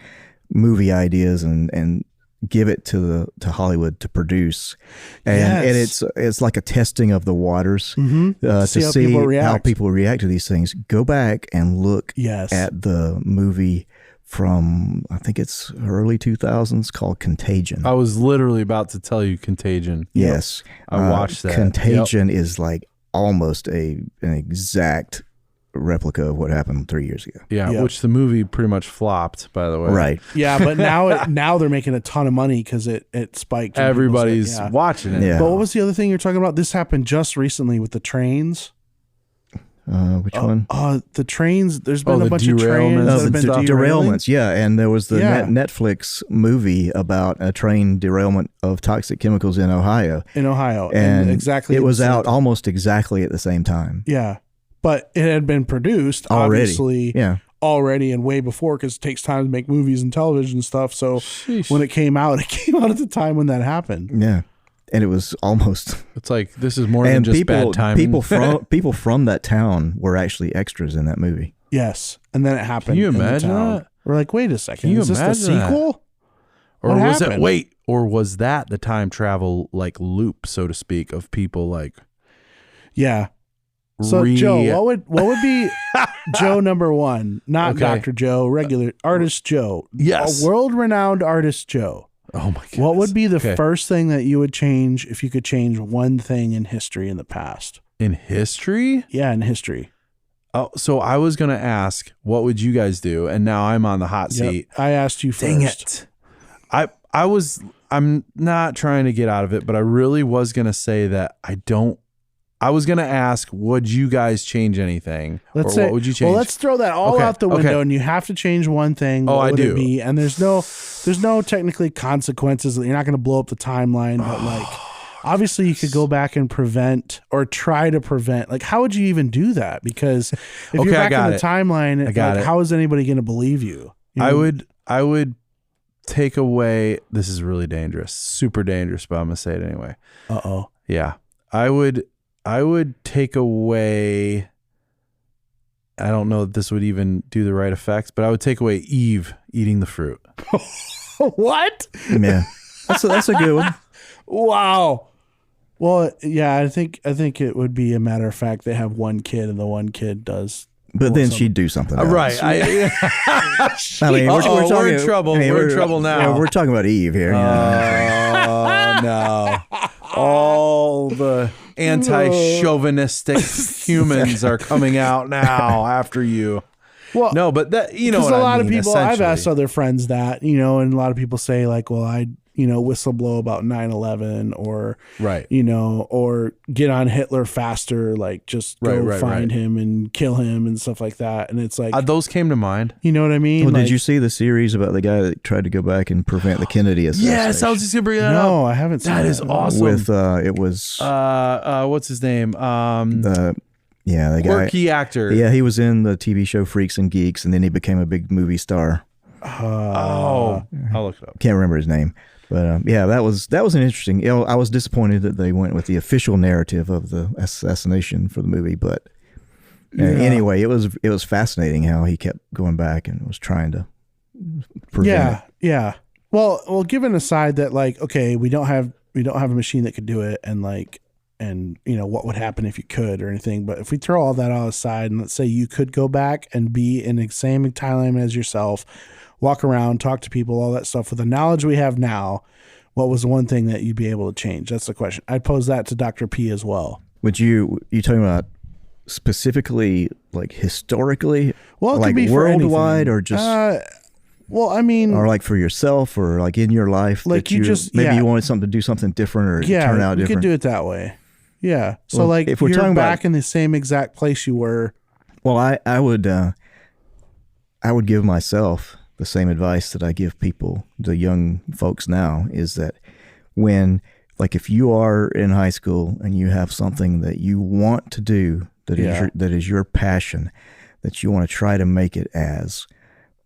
[SPEAKER 3] movie ideas and give it to Hollywood to produce, and it's like a testing of the waters to see how people react to these things. Go back and look at the movie from, I think it's early 2000s, called Contagion.
[SPEAKER 2] I was literally about to tell you Contagion.
[SPEAKER 3] Yes.
[SPEAKER 2] I watched that.
[SPEAKER 3] Contagion is like almost an exact replica of what happened 3 years ago.
[SPEAKER 2] Yeah,
[SPEAKER 1] Yep.
[SPEAKER 2] which the movie pretty much flopped, by the way.
[SPEAKER 3] Right.
[SPEAKER 1] Yeah, but now they're making a ton of money because it spiked. and people
[SPEAKER 2] Everybody's
[SPEAKER 1] said, yeah.
[SPEAKER 2] watching it.
[SPEAKER 3] Yeah.
[SPEAKER 1] But what was the other thing you're talking about? This happened just recently with the trains.
[SPEAKER 3] Which one?
[SPEAKER 1] The trains. There's been
[SPEAKER 2] the
[SPEAKER 1] a bunch of
[SPEAKER 2] derailments
[SPEAKER 1] trains that
[SPEAKER 3] the
[SPEAKER 1] have been derailing.
[SPEAKER 3] derailments. Yeah, and there was the
[SPEAKER 1] Yeah.
[SPEAKER 3] Netflix movie about a train derailment of toxic chemicals in Ohio.
[SPEAKER 1] in Ohio,
[SPEAKER 3] And
[SPEAKER 1] exactly
[SPEAKER 3] it was
[SPEAKER 1] the same
[SPEAKER 3] out
[SPEAKER 1] time.
[SPEAKER 3] almost exactly at the same time.
[SPEAKER 1] Yeah, but it had been produced
[SPEAKER 3] Already.
[SPEAKER 1] obviously
[SPEAKER 3] Yeah.
[SPEAKER 1] already and way before because it takes time to make movies and television stuff. So
[SPEAKER 2] Sheesh.
[SPEAKER 1] when it came out at the time when that happened.
[SPEAKER 3] Yeah. And it was almost
[SPEAKER 2] It's like this is more than
[SPEAKER 3] and
[SPEAKER 2] just bad timing.
[SPEAKER 3] people from that town were actually extras in that movie.
[SPEAKER 1] Yes, and then it happened.
[SPEAKER 2] Can you
[SPEAKER 1] in the
[SPEAKER 2] imagine
[SPEAKER 1] town.
[SPEAKER 2] that?
[SPEAKER 1] We're like, wait a second,
[SPEAKER 2] Can you
[SPEAKER 1] is this the
[SPEAKER 2] imagine that?
[SPEAKER 1] sequel?
[SPEAKER 2] Or
[SPEAKER 1] What
[SPEAKER 2] was
[SPEAKER 1] happened?
[SPEAKER 2] or was that the time travel like loop, so to speak, of people like
[SPEAKER 1] Yeah. So Joe, what would be Joe number one? Not
[SPEAKER 2] Okay.
[SPEAKER 1] Dr. Joe, regular artist Joe.
[SPEAKER 2] Yes.
[SPEAKER 1] A world-renowned artist Joe.
[SPEAKER 2] Oh my god.
[SPEAKER 1] What would be the
[SPEAKER 2] Okay.
[SPEAKER 1] first thing that you would change if you could change one thing in history in the past?
[SPEAKER 2] in history?
[SPEAKER 1] Yeah, in history.
[SPEAKER 2] Oh, so I was gonna ask, what would you guys do? And now I'm on the hot
[SPEAKER 1] Yep.
[SPEAKER 2] seat.
[SPEAKER 1] I asked you first.
[SPEAKER 2] Dang it. I'm not trying to get out of it, but I really was gonna say that I was gonna ask, would you guys change anything?
[SPEAKER 1] Let's
[SPEAKER 2] or
[SPEAKER 1] say,
[SPEAKER 2] what would you change?
[SPEAKER 1] Well, let's throw that all
[SPEAKER 2] Okay,
[SPEAKER 1] out the
[SPEAKER 2] okay.
[SPEAKER 1] window, and you have to change one thing.
[SPEAKER 2] Oh,
[SPEAKER 1] What
[SPEAKER 2] I
[SPEAKER 1] would it
[SPEAKER 2] do.
[SPEAKER 1] be? And there's no technically consequences. You're not going to blow up the timeline, but like, obviously, you could go back and prevent or try to prevent. Like, how would you even do that? Because if
[SPEAKER 2] Okay,
[SPEAKER 1] you're
[SPEAKER 2] I
[SPEAKER 1] back
[SPEAKER 2] got
[SPEAKER 1] in the
[SPEAKER 2] it.
[SPEAKER 1] timeline,
[SPEAKER 2] I got
[SPEAKER 1] like,
[SPEAKER 2] it.
[SPEAKER 1] how is anybody going to believe you? You know?
[SPEAKER 2] I would take away, this is really dangerous, super dangerous, but I'm gonna say it anyway.
[SPEAKER 1] Uh-oh.
[SPEAKER 2] Yeah. I would take away, I don't know that this would even do the right effects, but I would take away Eve eating the fruit.
[SPEAKER 1] What?
[SPEAKER 3] Yeah. That's a good one.
[SPEAKER 1] Wow. Well, yeah, I think it would be a matter of fact they have one kid and the one kid does.
[SPEAKER 3] But then she'd do something else.
[SPEAKER 2] Right.
[SPEAKER 3] I mean,
[SPEAKER 2] we're in trouble. We're in trouble now.
[SPEAKER 3] Yeah, we're talking about Eve here.
[SPEAKER 2] Oh, no. All the anti-chauvinistic humans are coming out now after you.
[SPEAKER 1] Well,
[SPEAKER 2] No, but that, you know
[SPEAKER 1] because
[SPEAKER 2] what
[SPEAKER 1] a lot
[SPEAKER 2] I
[SPEAKER 1] of
[SPEAKER 2] mean,
[SPEAKER 1] people, I've asked
[SPEAKER 2] essentially.
[SPEAKER 1] other friends that, and a lot of people say like, well, I whistleblow about 9/11 or,
[SPEAKER 2] Right.
[SPEAKER 1] or get on Hitler faster, like just go
[SPEAKER 2] Right,
[SPEAKER 1] find
[SPEAKER 2] right.
[SPEAKER 1] him and kill him and stuff like that. And it's like,
[SPEAKER 2] Those came to mind.
[SPEAKER 1] you know what I mean?
[SPEAKER 3] Well,
[SPEAKER 1] Like,
[SPEAKER 3] did you see the series about the guy that tried to go back and prevent the Kennedy assassination?
[SPEAKER 2] Yes, I was just gonna bring that up.
[SPEAKER 1] No, I haven't seen
[SPEAKER 2] That is awesome.
[SPEAKER 3] With it was
[SPEAKER 2] What's his name?
[SPEAKER 3] the guy.
[SPEAKER 2] Quirky actor.
[SPEAKER 3] Yeah, he was in the TV show Freaks and Geeks, and then he became a big movie star.
[SPEAKER 2] Oh, I'll look it up.
[SPEAKER 3] Can't remember his name, but that was an interesting. I was disappointed that they went with the official narrative of the assassination for the movie, but anyway, it was fascinating how he kept going back and was trying to prevent it.
[SPEAKER 1] Yeah. Well, given aside that, like, okay, we don't have a machine that could do it, and like, and what would happen if you could or anything. But if we throw all that all aside, and let's say you could go back and be in the same timeline as yourself, walk around, talk to people, all that stuff with the knowledge we have now, what was the one thing that you'd be able to change? That's the question. I'd pose that to Dr. P as well.
[SPEAKER 3] Would you talking about specifically like historically,
[SPEAKER 1] Well, it
[SPEAKER 3] like
[SPEAKER 1] could be
[SPEAKER 3] worldwide,
[SPEAKER 1] for anything.
[SPEAKER 3] or just
[SPEAKER 1] well, I mean,
[SPEAKER 3] or like for yourself, or like in your life,
[SPEAKER 1] Like
[SPEAKER 3] that
[SPEAKER 1] you just-
[SPEAKER 3] maybe
[SPEAKER 1] yeah.
[SPEAKER 3] you wanted something to do something different, or
[SPEAKER 1] yeah,
[SPEAKER 3] turn out
[SPEAKER 1] we
[SPEAKER 3] different.
[SPEAKER 1] could do it that way. Yeah. So
[SPEAKER 3] Well,
[SPEAKER 1] like,
[SPEAKER 3] if we're
[SPEAKER 1] you're
[SPEAKER 3] talking
[SPEAKER 1] back
[SPEAKER 3] about-
[SPEAKER 1] in the same exact place you were.
[SPEAKER 3] Well, I would give myself the same advice that I give people, the young folks now, is that when, like, if you are in high school and you have something that you want to do that is your passion, that you want to try to make it as,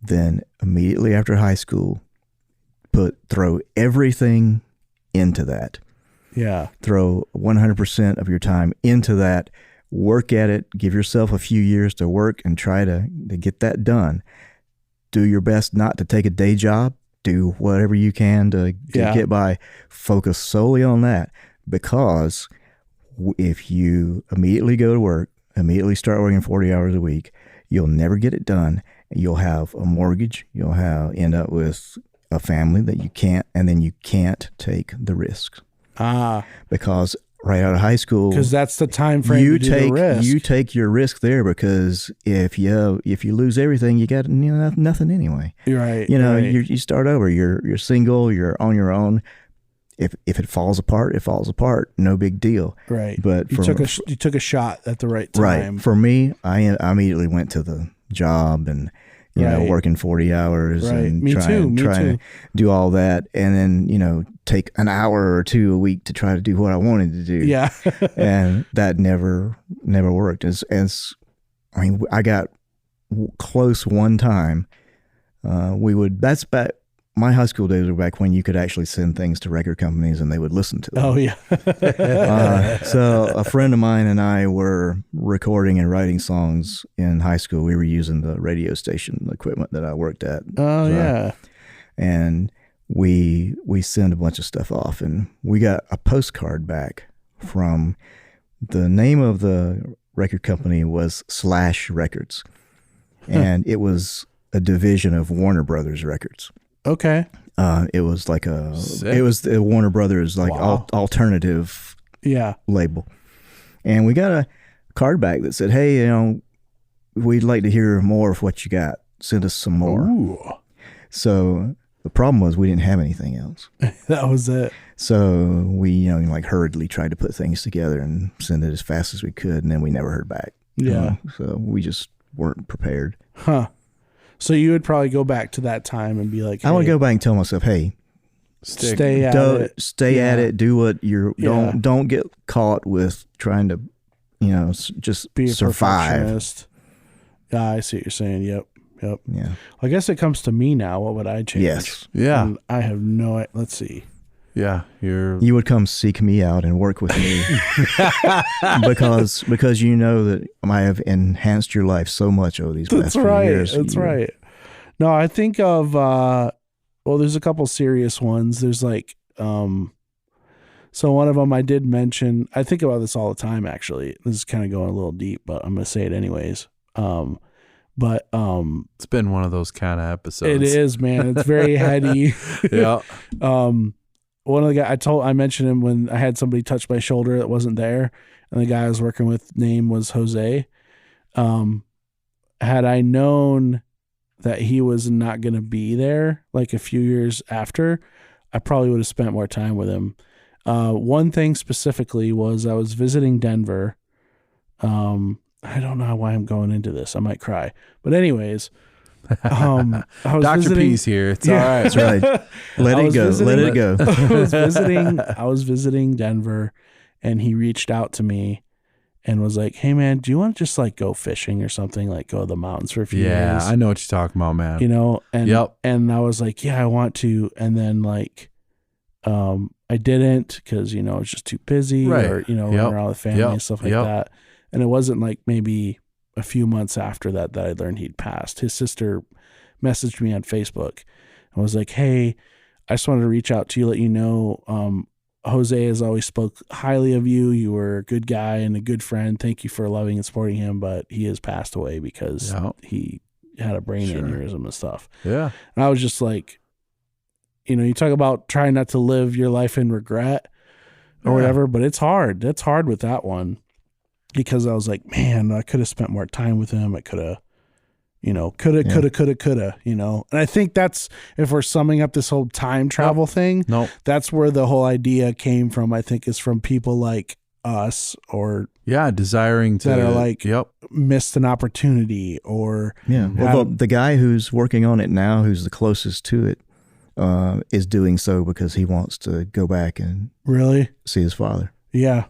[SPEAKER 3] then immediately after high school, throw everything into that.
[SPEAKER 1] Yeah.
[SPEAKER 3] Throw 100% of your time into that. Work at it. Give yourself a few years to work and try to get that done. Do your best not to take a day job. Do whatever you can to get by. Focus solely on that, because if you immediately go to work, immediately start working 40 hours a week, you'll never get it done. You'll have a mortgage. You'll end up with a family that you can't take the risks.
[SPEAKER 1] Ah.
[SPEAKER 3] Because right out of high school,
[SPEAKER 1] because that's the time frame you take the risk.
[SPEAKER 3] You take your risk there, because if you lose everything, you got nothing anyway.
[SPEAKER 1] You're right.
[SPEAKER 3] You start over. You're single. You're on your own. If it falls apart, it falls apart. No big deal.
[SPEAKER 1] Right.
[SPEAKER 3] But
[SPEAKER 1] you took a shot at the right time.
[SPEAKER 3] Right. For me, I immediately went to the job and working 40 hours and trying to do all that, and then take an hour or two a week to try to do what I wanted to do.
[SPEAKER 1] Yeah.
[SPEAKER 3] And that never worked. I got close one time. That's back. My high school days were back when you could actually send things to record companies and they would listen to them.
[SPEAKER 1] Oh, yeah.
[SPEAKER 3] So a friend of mine and I were recording and writing songs in high school. We were using the radio station equipment that I worked at.
[SPEAKER 1] Oh, yeah.
[SPEAKER 3] And we sent a bunch of stuff off, and we got a postcard back from the name of the record company was Slash Records. And it was a division of Warner Brothers Records.
[SPEAKER 1] Okay.
[SPEAKER 3] It was like it was the Warner Brothers alternative label. And we got a card back that said, "Hey, we'd like to hear more of what you got. Send us some more."
[SPEAKER 1] Ooh.
[SPEAKER 3] So the problem was we didn't have anything else.
[SPEAKER 1] That was it.
[SPEAKER 3] So we, hurriedly tried to put things together and send it as fast as we could, and then we never heard back.
[SPEAKER 1] Yeah.
[SPEAKER 3] So we just weren't prepared.
[SPEAKER 1] Huh. So you would probably go back to that time and be like,
[SPEAKER 3] I would go back and tell myself, "Hey,
[SPEAKER 1] stay at it.
[SPEAKER 3] Do what you're. Don't get caught with trying to, just
[SPEAKER 1] be a
[SPEAKER 3] survive."
[SPEAKER 1] Perfectionist. Yeah, I see what you're saying. Yep.
[SPEAKER 3] Yeah.
[SPEAKER 1] I guess it comes to me now. What would I change?
[SPEAKER 3] Yes.
[SPEAKER 2] Yeah.
[SPEAKER 1] And I have no. Let's see.
[SPEAKER 2] Yeah,
[SPEAKER 3] you would come seek me out and work with me because you know that I have enhanced your life so much over these past few years.
[SPEAKER 1] That's right. No, I think of there's a couple serious ones. There's so one of them I did mention. I think about this all the time. Actually, this is kind of going a little deep, but I'm gonna say it anyways. It's
[SPEAKER 2] been one of those kind of episodes.
[SPEAKER 1] It is, man. It's very heady.
[SPEAKER 2] Yeah.
[SPEAKER 1] One of the guys I mentioned him when I had somebody touch my shoulder that wasn't there, and the guy I was working with name was Jose. Had I known that he was not going to be there like a few years after, I probably would have spent more time with him. One thing specifically was I was visiting Denver. I don't know why I'm going into this. I might cry. But anyways, I was
[SPEAKER 2] Dr. P's here. It's all right.
[SPEAKER 3] That's right. Let it go. Let it go.
[SPEAKER 1] I was visiting Denver, and he reached out to me and was like, "Hey man, do you want to just go fishing or something? Like go to the mountains for a few days?"
[SPEAKER 2] Yeah, I know what you're talking about, man.
[SPEAKER 1] And I was like, "Yeah, I want to." And then I didn't because I was just too busy,
[SPEAKER 2] right.
[SPEAKER 1] or running around with family and stuff like that. And it wasn't maybe a few months after that I learned he'd passed. His sister messaged me on Facebook and was like, "Hey, I just wanted to reach out to you, let you know, Jose has always spoke highly of you. You were a good guy and a good friend. Thank you for loving and supporting him, but he has passed away because he had a brain aneurysm and stuff."
[SPEAKER 2] Yeah.
[SPEAKER 1] And I was just like, you talk about trying not to live your life in regret or whatever, but it's hard. That's hard with that one. Because I was like, man, I could have spent more time with him. I could have, coulda. And I think that's, if we're summing up this whole time travel thing, that's where the whole idea came from. I think is from people like us or
[SPEAKER 2] desiring to
[SPEAKER 1] that are missed an opportunity or
[SPEAKER 3] Well, the guy who's working on it now, who's the closest to it, is doing so because he wants to go back and
[SPEAKER 1] really
[SPEAKER 3] see his father.
[SPEAKER 1] Yeah.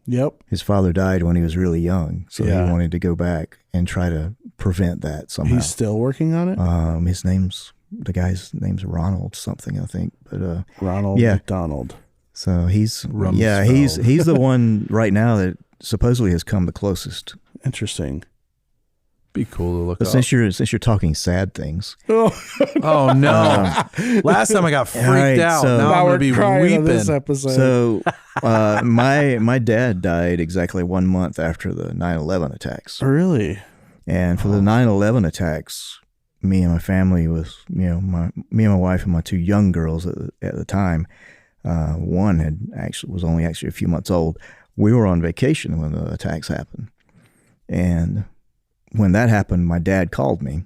[SPEAKER 1] Yep.
[SPEAKER 3] His father died when he was really young, so he wanted to go back and try to prevent that somehow.
[SPEAKER 1] He's still working on it?
[SPEAKER 3] The guy's name's Ronald something, I think. But
[SPEAKER 1] Ronald McDonald.
[SPEAKER 3] So he's the one right now that supposedly has come the closest.
[SPEAKER 1] Interesting.
[SPEAKER 2] Be cool to look
[SPEAKER 3] but
[SPEAKER 2] up.
[SPEAKER 3] Since you're talking sad things.
[SPEAKER 2] Oh no! Last time I got freaked out. So now I'm gonna be weeping.
[SPEAKER 1] This episode.
[SPEAKER 3] So my dad died exactly 1 month after the 9/11 attacks.
[SPEAKER 1] Really?
[SPEAKER 3] And for the 9/11 attacks, me and my family was me and my wife and my two young girls at the time, One was only a few months old. We were on vacation when the attacks happened. And when that happened, my dad called me.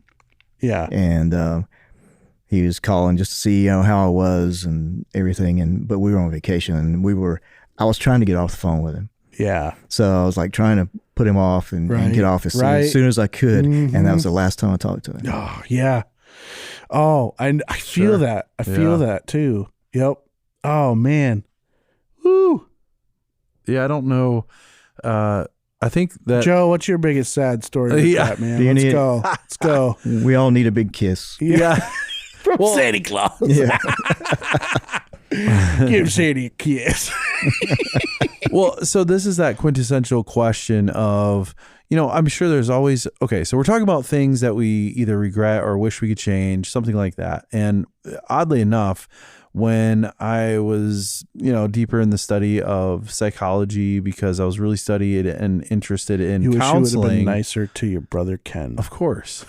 [SPEAKER 1] Yeah.
[SPEAKER 3] And he was calling just to see, how I was and everything. But we were on vacation, and I was trying to get off the phone with him.
[SPEAKER 1] Yeah.
[SPEAKER 3] So I was like trying to put him off and get off as soon as I could. Mm-hmm. And that was the last time I talked to him.
[SPEAKER 1] Oh, yeah. Oh, I feel that. I feel that too. Yep. Oh, man. Woo.
[SPEAKER 2] Yeah, I don't know. I think that...
[SPEAKER 1] Joe, what's your biggest sad story with that, man? Let's go. Let's go.
[SPEAKER 3] We all need a big kiss.
[SPEAKER 1] Yeah. From Santa Claus.
[SPEAKER 3] Yeah.
[SPEAKER 1] Give Santa a kiss.
[SPEAKER 2] Well, so this is that quintessential question of, I'm sure there's always, okay, so we're talking about things that we either regret or wish we could change, something like that. And oddly enough, when I was, deeper in the study of psychology, because I was really studied and interested in
[SPEAKER 1] you
[SPEAKER 2] counseling.
[SPEAKER 1] Wish you would have been nicer to your brother Ken.
[SPEAKER 2] Of course.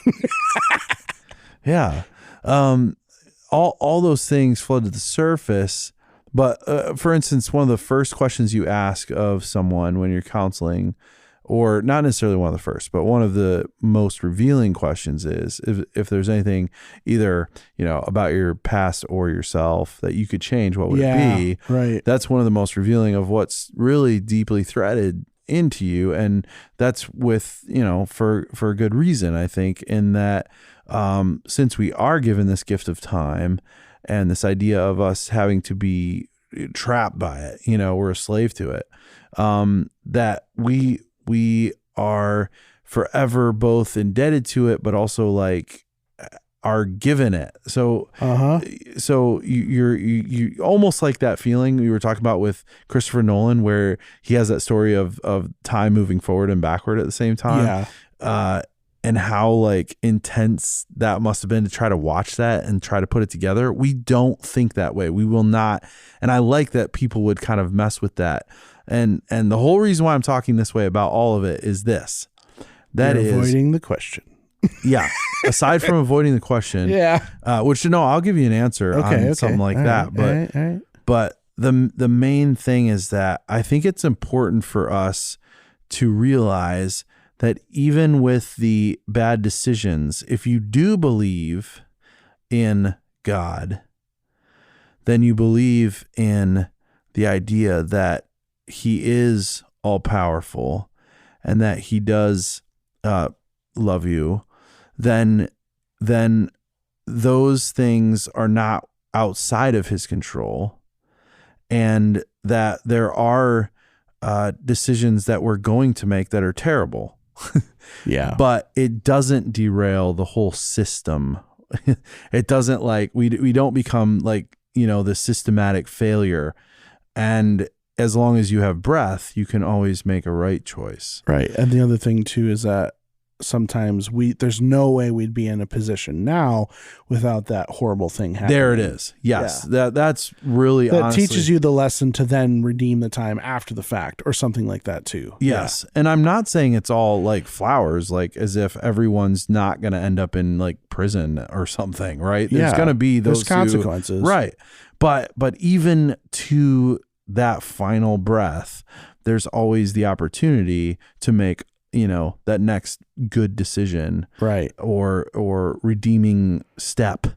[SPEAKER 2] Yeah. All those things flood to the surface. But for instance, one of the first questions you ask of someone when you're counseling, or not necessarily one of the first, but one of the most revealing questions is if there's anything either, about your past or yourself that you could change, what would it be?
[SPEAKER 1] Right.
[SPEAKER 2] That's one of the most revealing of what's really deeply threaded into you. And that's with, for good reason, I think, in that since we are given this gift of time and this idea of us having to be trapped by it, we're a slave to it, that we are forever both indebted to it, but also are given it. So, so you almost like that feeling you were talking about with Christopher Nolan, where he has that story of time moving forward and backward at the same time.
[SPEAKER 1] Yeah.
[SPEAKER 2] And how intense that must have been to try to watch that and try to put it together. We don't think that way. We will not. And I like that people would kind of mess with that. And the whole reason why I'm talking this way about all of it is this. That
[SPEAKER 1] You're
[SPEAKER 2] is
[SPEAKER 1] avoiding the question.
[SPEAKER 2] Yeah. Aside from avoiding the question.
[SPEAKER 1] Yeah.
[SPEAKER 2] Which, I'll give you an answer on something like that. But the main thing is that I think it's important for us to realize that even with the bad decisions, if you do believe in God, then you believe in the idea that he is all powerful and that he does love you, then those things are not outside of his control, and that there are decisions that we're going to make that are terrible.
[SPEAKER 1] Yeah.
[SPEAKER 2] But it doesn't derail the whole system. It doesn't we don't become the systematic failure. And as long as you have breath, you can always make a right choice.
[SPEAKER 1] Right. And the other thing too is that sometimes there's no way we'd be in a position now without that horrible thing happening.
[SPEAKER 2] There it is. Yes. Yeah. That's really,
[SPEAKER 1] that
[SPEAKER 2] honestly
[SPEAKER 1] teaches you the lesson to then redeem the time after the fact or something like that too.
[SPEAKER 2] Yes. Yeah. And I'm not saying it's all flowers, as if everyone's not going to end up in prison or something, right? There's going to be those
[SPEAKER 1] consequences.
[SPEAKER 2] Right. But even to that final breath, there's always the opportunity to make that next good decision,
[SPEAKER 1] right?
[SPEAKER 2] Or redeeming step,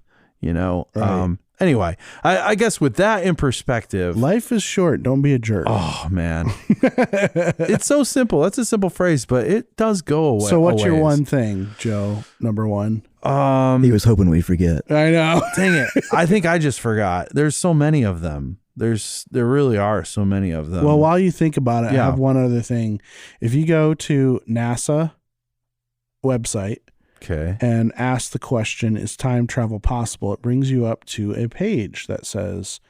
[SPEAKER 2] Right. Anyway, I guess with that in perspective,
[SPEAKER 1] life is short. Don't be a jerk.
[SPEAKER 2] Oh man, it's so simple. That's a simple phrase, but it does go away.
[SPEAKER 1] So what's your one thing, Joe? Number one.
[SPEAKER 3] He was hoping we'd forget.
[SPEAKER 1] I know.
[SPEAKER 2] Dang it! I think I just forgot. There's so many of them. There really are so many of them.
[SPEAKER 1] Well, while you think about it, I have one other thing. If you go to NASA website,
[SPEAKER 2] okay,
[SPEAKER 1] and ask the question, is time travel possible? It brings you up to a page that says,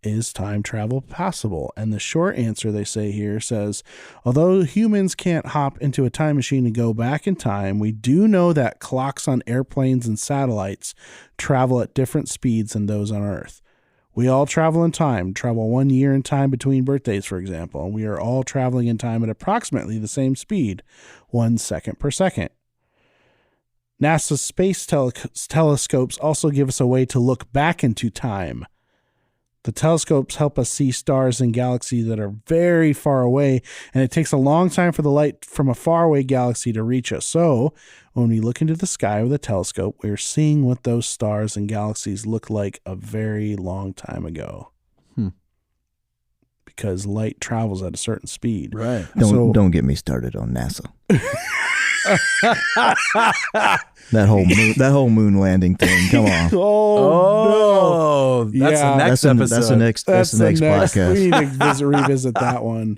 [SPEAKER 1] is time travel possible? And the short answer they say here says, although humans can't hop into a time machine and go back in time, we do know that clocks on airplanes and satellites travel at different speeds than those on Earth. We all travel in time, travel 1 year in time between birthdays, for example, and we are all traveling in time at approximately the same speed, 1 second per second. NASA's space telescopes also give us a way to look back into time. The telescopes help us see stars and galaxies that are very far away, and it takes a long time for the light from a faraway galaxy to reach us. So, when we look into the sky with a telescope, we're seeing what those stars and galaxies look like a very long time ago. Because light travels at a certain speed.
[SPEAKER 2] Right.
[SPEAKER 3] Don't get me started on NASA. that whole moon landing thing. Come on.
[SPEAKER 1] Oh, no.
[SPEAKER 2] That's the next episode.
[SPEAKER 3] That's the next podcast.
[SPEAKER 1] We need to revisit that one.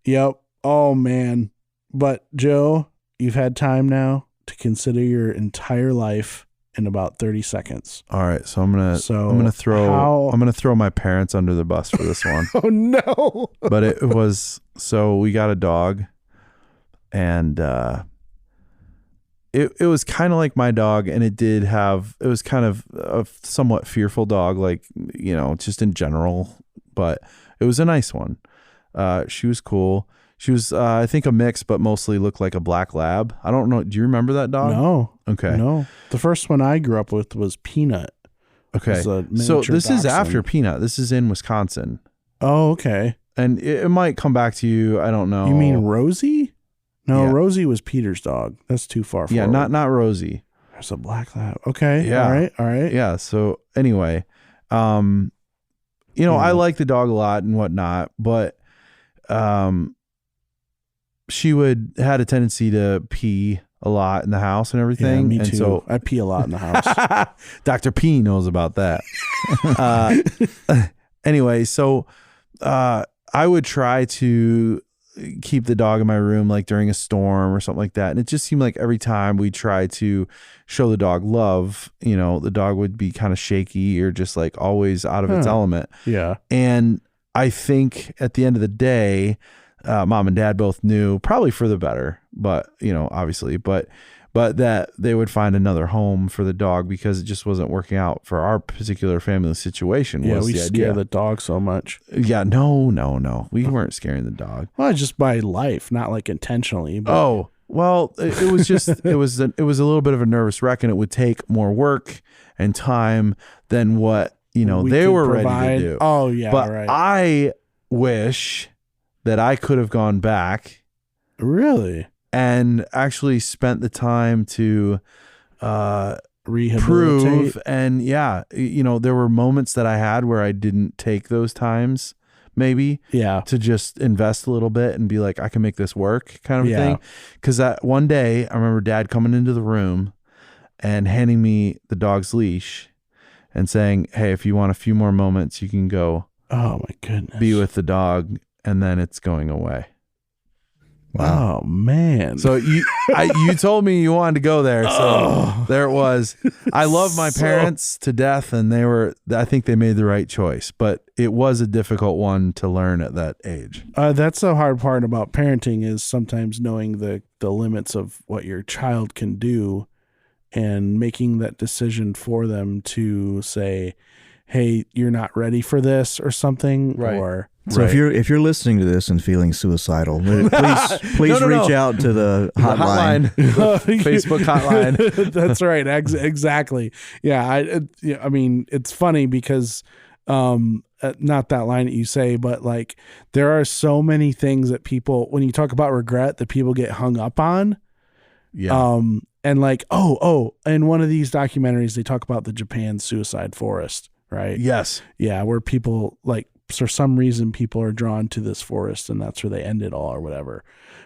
[SPEAKER 1] Yep. Oh man. But Joe, you've had time now to consider your entire life in about 30 seconds.
[SPEAKER 2] All right, so I'm gonna throw my parents under the bus for this one.
[SPEAKER 1] Oh no.
[SPEAKER 2] But it was, so we got a dog, and it was kind of like my dog, and it was kind of a somewhat fearful dog, like, you know, just in general, but it was a nice one. She was cool. She was, I think, a mix, but mostly looked like a black lab. I don't know. Do you remember that dog?
[SPEAKER 1] No.
[SPEAKER 2] Okay.
[SPEAKER 1] No. The first one I grew up with was Peanut.
[SPEAKER 2] Okay. So this is after Peanut. This is in Wisconsin.
[SPEAKER 1] Oh, okay.
[SPEAKER 2] And it might come back to you. I don't know.
[SPEAKER 1] You mean Rosie? No,
[SPEAKER 2] Yeah.
[SPEAKER 1] Rosie was Peter's dog. That's too far.
[SPEAKER 2] Yeah,
[SPEAKER 1] forward.
[SPEAKER 2] not Rosie.
[SPEAKER 1] There's a black lab. Okay.
[SPEAKER 2] Yeah.
[SPEAKER 1] All right.
[SPEAKER 2] Yeah. So anyway, I like the dog a lot and whatnot, but she had a tendency to pee a lot in the house and everything.
[SPEAKER 1] Yeah, me
[SPEAKER 2] and
[SPEAKER 1] too.
[SPEAKER 2] So
[SPEAKER 1] I pee a lot in the house.
[SPEAKER 2] Dr. P knows about that. Anyway, so I would try to keep the dog in my room, like during a storm or something like that. And it just seemed like every time we tried to show the dog love, you know, the dog would be kind of shaky or just like always out of its element.
[SPEAKER 1] Yeah.
[SPEAKER 2] And I think at the end of the day, mom and dad both knew, probably for the better, but, you know, obviously, but that they would find another home for the dog because it just wasn't working out for our particular family situation.
[SPEAKER 1] Yeah,
[SPEAKER 2] was
[SPEAKER 1] we
[SPEAKER 2] the
[SPEAKER 1] scare
[SPEAKER 2] idea.
[SPEAKER 1] the dog so much.
[SPEAKER 2] Yeah, no. We weren't scaring the dog.
[SPEAKER 1] Well, just by life, not like intentionally. But
[SPEAKER 2] Oh, well, it was just, it was a little bit of a nervous wreck, and it would take more work and time than what, you know,
[SPEAKER 1] we
[SPEAKER 2] they
[SPEAKER 1] could
[SPEAKER 2] were
[SPEAKER 1] provide.
[SPEAKER 2] ready to do.
[SPEAKER 1] Oh, yeah,
[SPEAKER 2] But
[SPEAKER 1] right.
[SPEAKER 2] I wish that I could have gone back
[SPEAKER 1] Really?
[SPEAKER 2] and actually spent the time to
[SPEAKER 1] Rehabilitate?
[SPEAKER 2] prove. And yeah, you know, there were moments that I had where I didn't take those times maybe
[SPEAKER 1] Yeah.
[SPEAKER 2] to just invest a little bit and be like, I can make this work kind of
[SPEAKER 1] Yeah.
[SPEAKER 2] thing. Because that one day I remember dad coming into the room and handing me the dog's leash and saying, hey, if you want a few more moments, you can go
[SPEAKER 1] Oh, my goodness.
[SPEAKER 2] be with the dog, and then it's going away.
[SPEAKER 3] Wow.
[SPEAKER 1] Oh, man.
[SPEAKER 2] So you told me you wanted to go there, so there it was. I love my parents to death, and I think they made the right choice, but it was a difficult one to learn at that age.
[SPEAKER 1] That's the hard part about parenting is sometimes knowing the limits of what your child can do and making that decision for them to say, hey, you're not ready for this or something.
[SPEAKER 2] Right.
[SPEAKER 1] Or
[SPEAKER 3] So if you're listening to this and feeling suicidal, please
[SPEAKER 2] No.
[SPEAKER 3] reach out to the hotline.
[SPEAKER 2] Facebook hotline.
[SPEAKER 1] That's right. Exactly. Yeah. I mean, it's funny because, not that line that you say, but like there are so many things that people, when you talk about regret, that people get hung up on.
[SPEAKER 2] Yeah.
[SPEAKER 1] And like, in one of these documentaries, they talk about the Japan suicide forest, right?
[SPEAKER 2] Yes.
[SPEAKER 1] Yeah. Where people like, for some reason, people are drawn to this forest and that's where they end it all or whatever.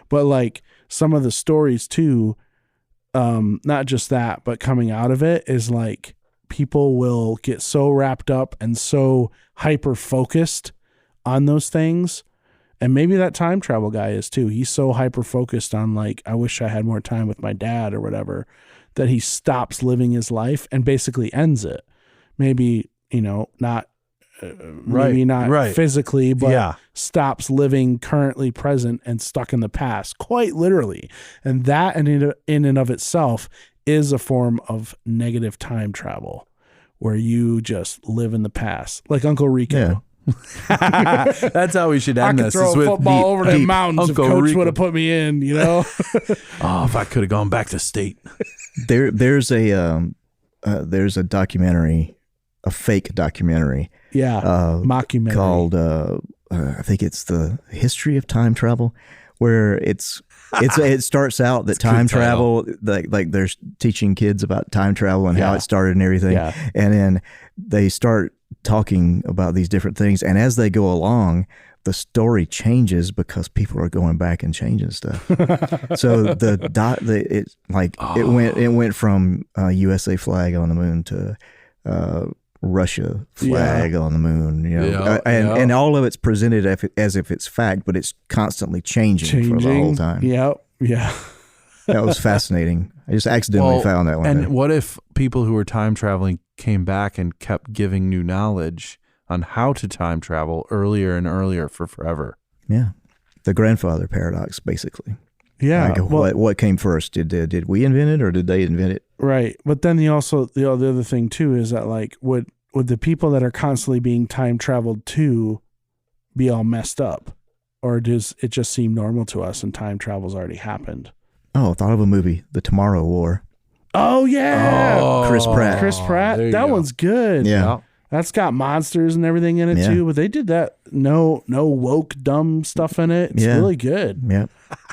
[SPEAKER 1] But like some of the stories too, not just that, but coming out of it is like people will get so wrapped up and so hyper focused on those things. And maybe that time travel guy is too. He's so hyper focused on like, I wish I had more time with my dad or whatever, that he stops living his life and basically ends it. Maybe, you know, not maybe not physically, but stops living currently present and stuck in the past, quite literally. And that in and of itself is a form of negative time travel where you just live in the past, like Uncle Rico.
[SPEAKER 3] Yeah.
[SPEAKER 2] That's how we should
[SPEAKER 1] I
[SPEAKER 2] end
[SPEAKER 1] could
[SPEAKER 2] this.
[SPEAKER 1] throw
[SPEAKER 2] is
[SPEAKER 1] a
[SPEAKER 2] with
[SPEAKER 1] football over the mountains
[SPEAKER 2] Uncle
[SPEAKER 1] if Coach
[SPEAKER 2] Rico.
[SPEAKER 1] would have put me in, you know?
[SPEAKER 2] Oh, if I could have gone back to state.
[SPEAKER 3] There's a documentary, a fake documentary
[SPEAKER 1] mockumentary
[SPEAKER 3] called I think it's The History of Time Travel, where it starts out that time travel, like they're teaching kids about time travel and how it started and everything. Yeah. And then they start talking about these different things. And as they go along, the story changes because people are going back and changing stuff. So it went from USA flag on the moon to Russia flag on the moon, and all of it's presented as if it's fact, but it's constantly changing for the whole time.
[SPEAKER 1] Yeah.
[SPEAKER 3] That was fascinating. I just accidentally found that one.
[SPEAKER 2] And what if people who were time traveling came back and kept giving new knowledge on how to time travel earlier and earlier for forever?
[SPEAKER 3] Yeah. The grandfather paradox, basically.
[SPEAKER 1] Yeah.
[SPEAKER 3] Like what came first? Did we invent it or did they invent it?
[SPEAKER 1] Right. But then the other thing too is that like would the people that are constantly being time traveled to be all messed up? Or does it just seem normal to us and time travel's already happened?
[SPEAKER 3] Oh, I thought of a movie, The Tomorrow War.
[SPEAKER 1] Oh, yeah.
[SPEAKER 3] Chris Pratt.
[SPEAKER 1] That one's good.
[SPEAKER 3] Yeah.
[SPEAKER 1] That's got monsters and everything in it too. But they did that. No woke, dumb stuff in it. It's really good.
[SPEAKER 3] Yeah.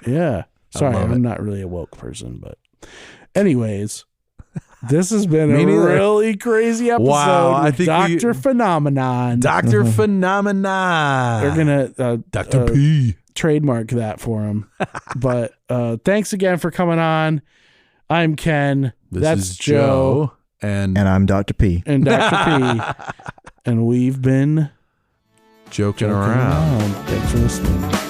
[SPEAKER 1] Yeah. Sorry, I'm not really a woke person. But anyways, this has been a really crazy episode.
[SPEAKER 2] Wow, I think
[SPEAKER 1] Dr. Phenomenon.
[SPEAKER 2] Dr. Phenomenon.
[SPEAKER 1] They're going to
[SPEAKER 2] Dr. P.
[SPEAKER 1] trademark that for him. But thanks again for coming on. I'm Ken. That's Joe.
[SPEAKER 2] And
[SPEAKER 3] I'm Dr. P.
[SPEAKER 1] And Dr. P. And we've been
[SPEAKER 2] joking around.
[SPEAKER 1] Thanks for listening.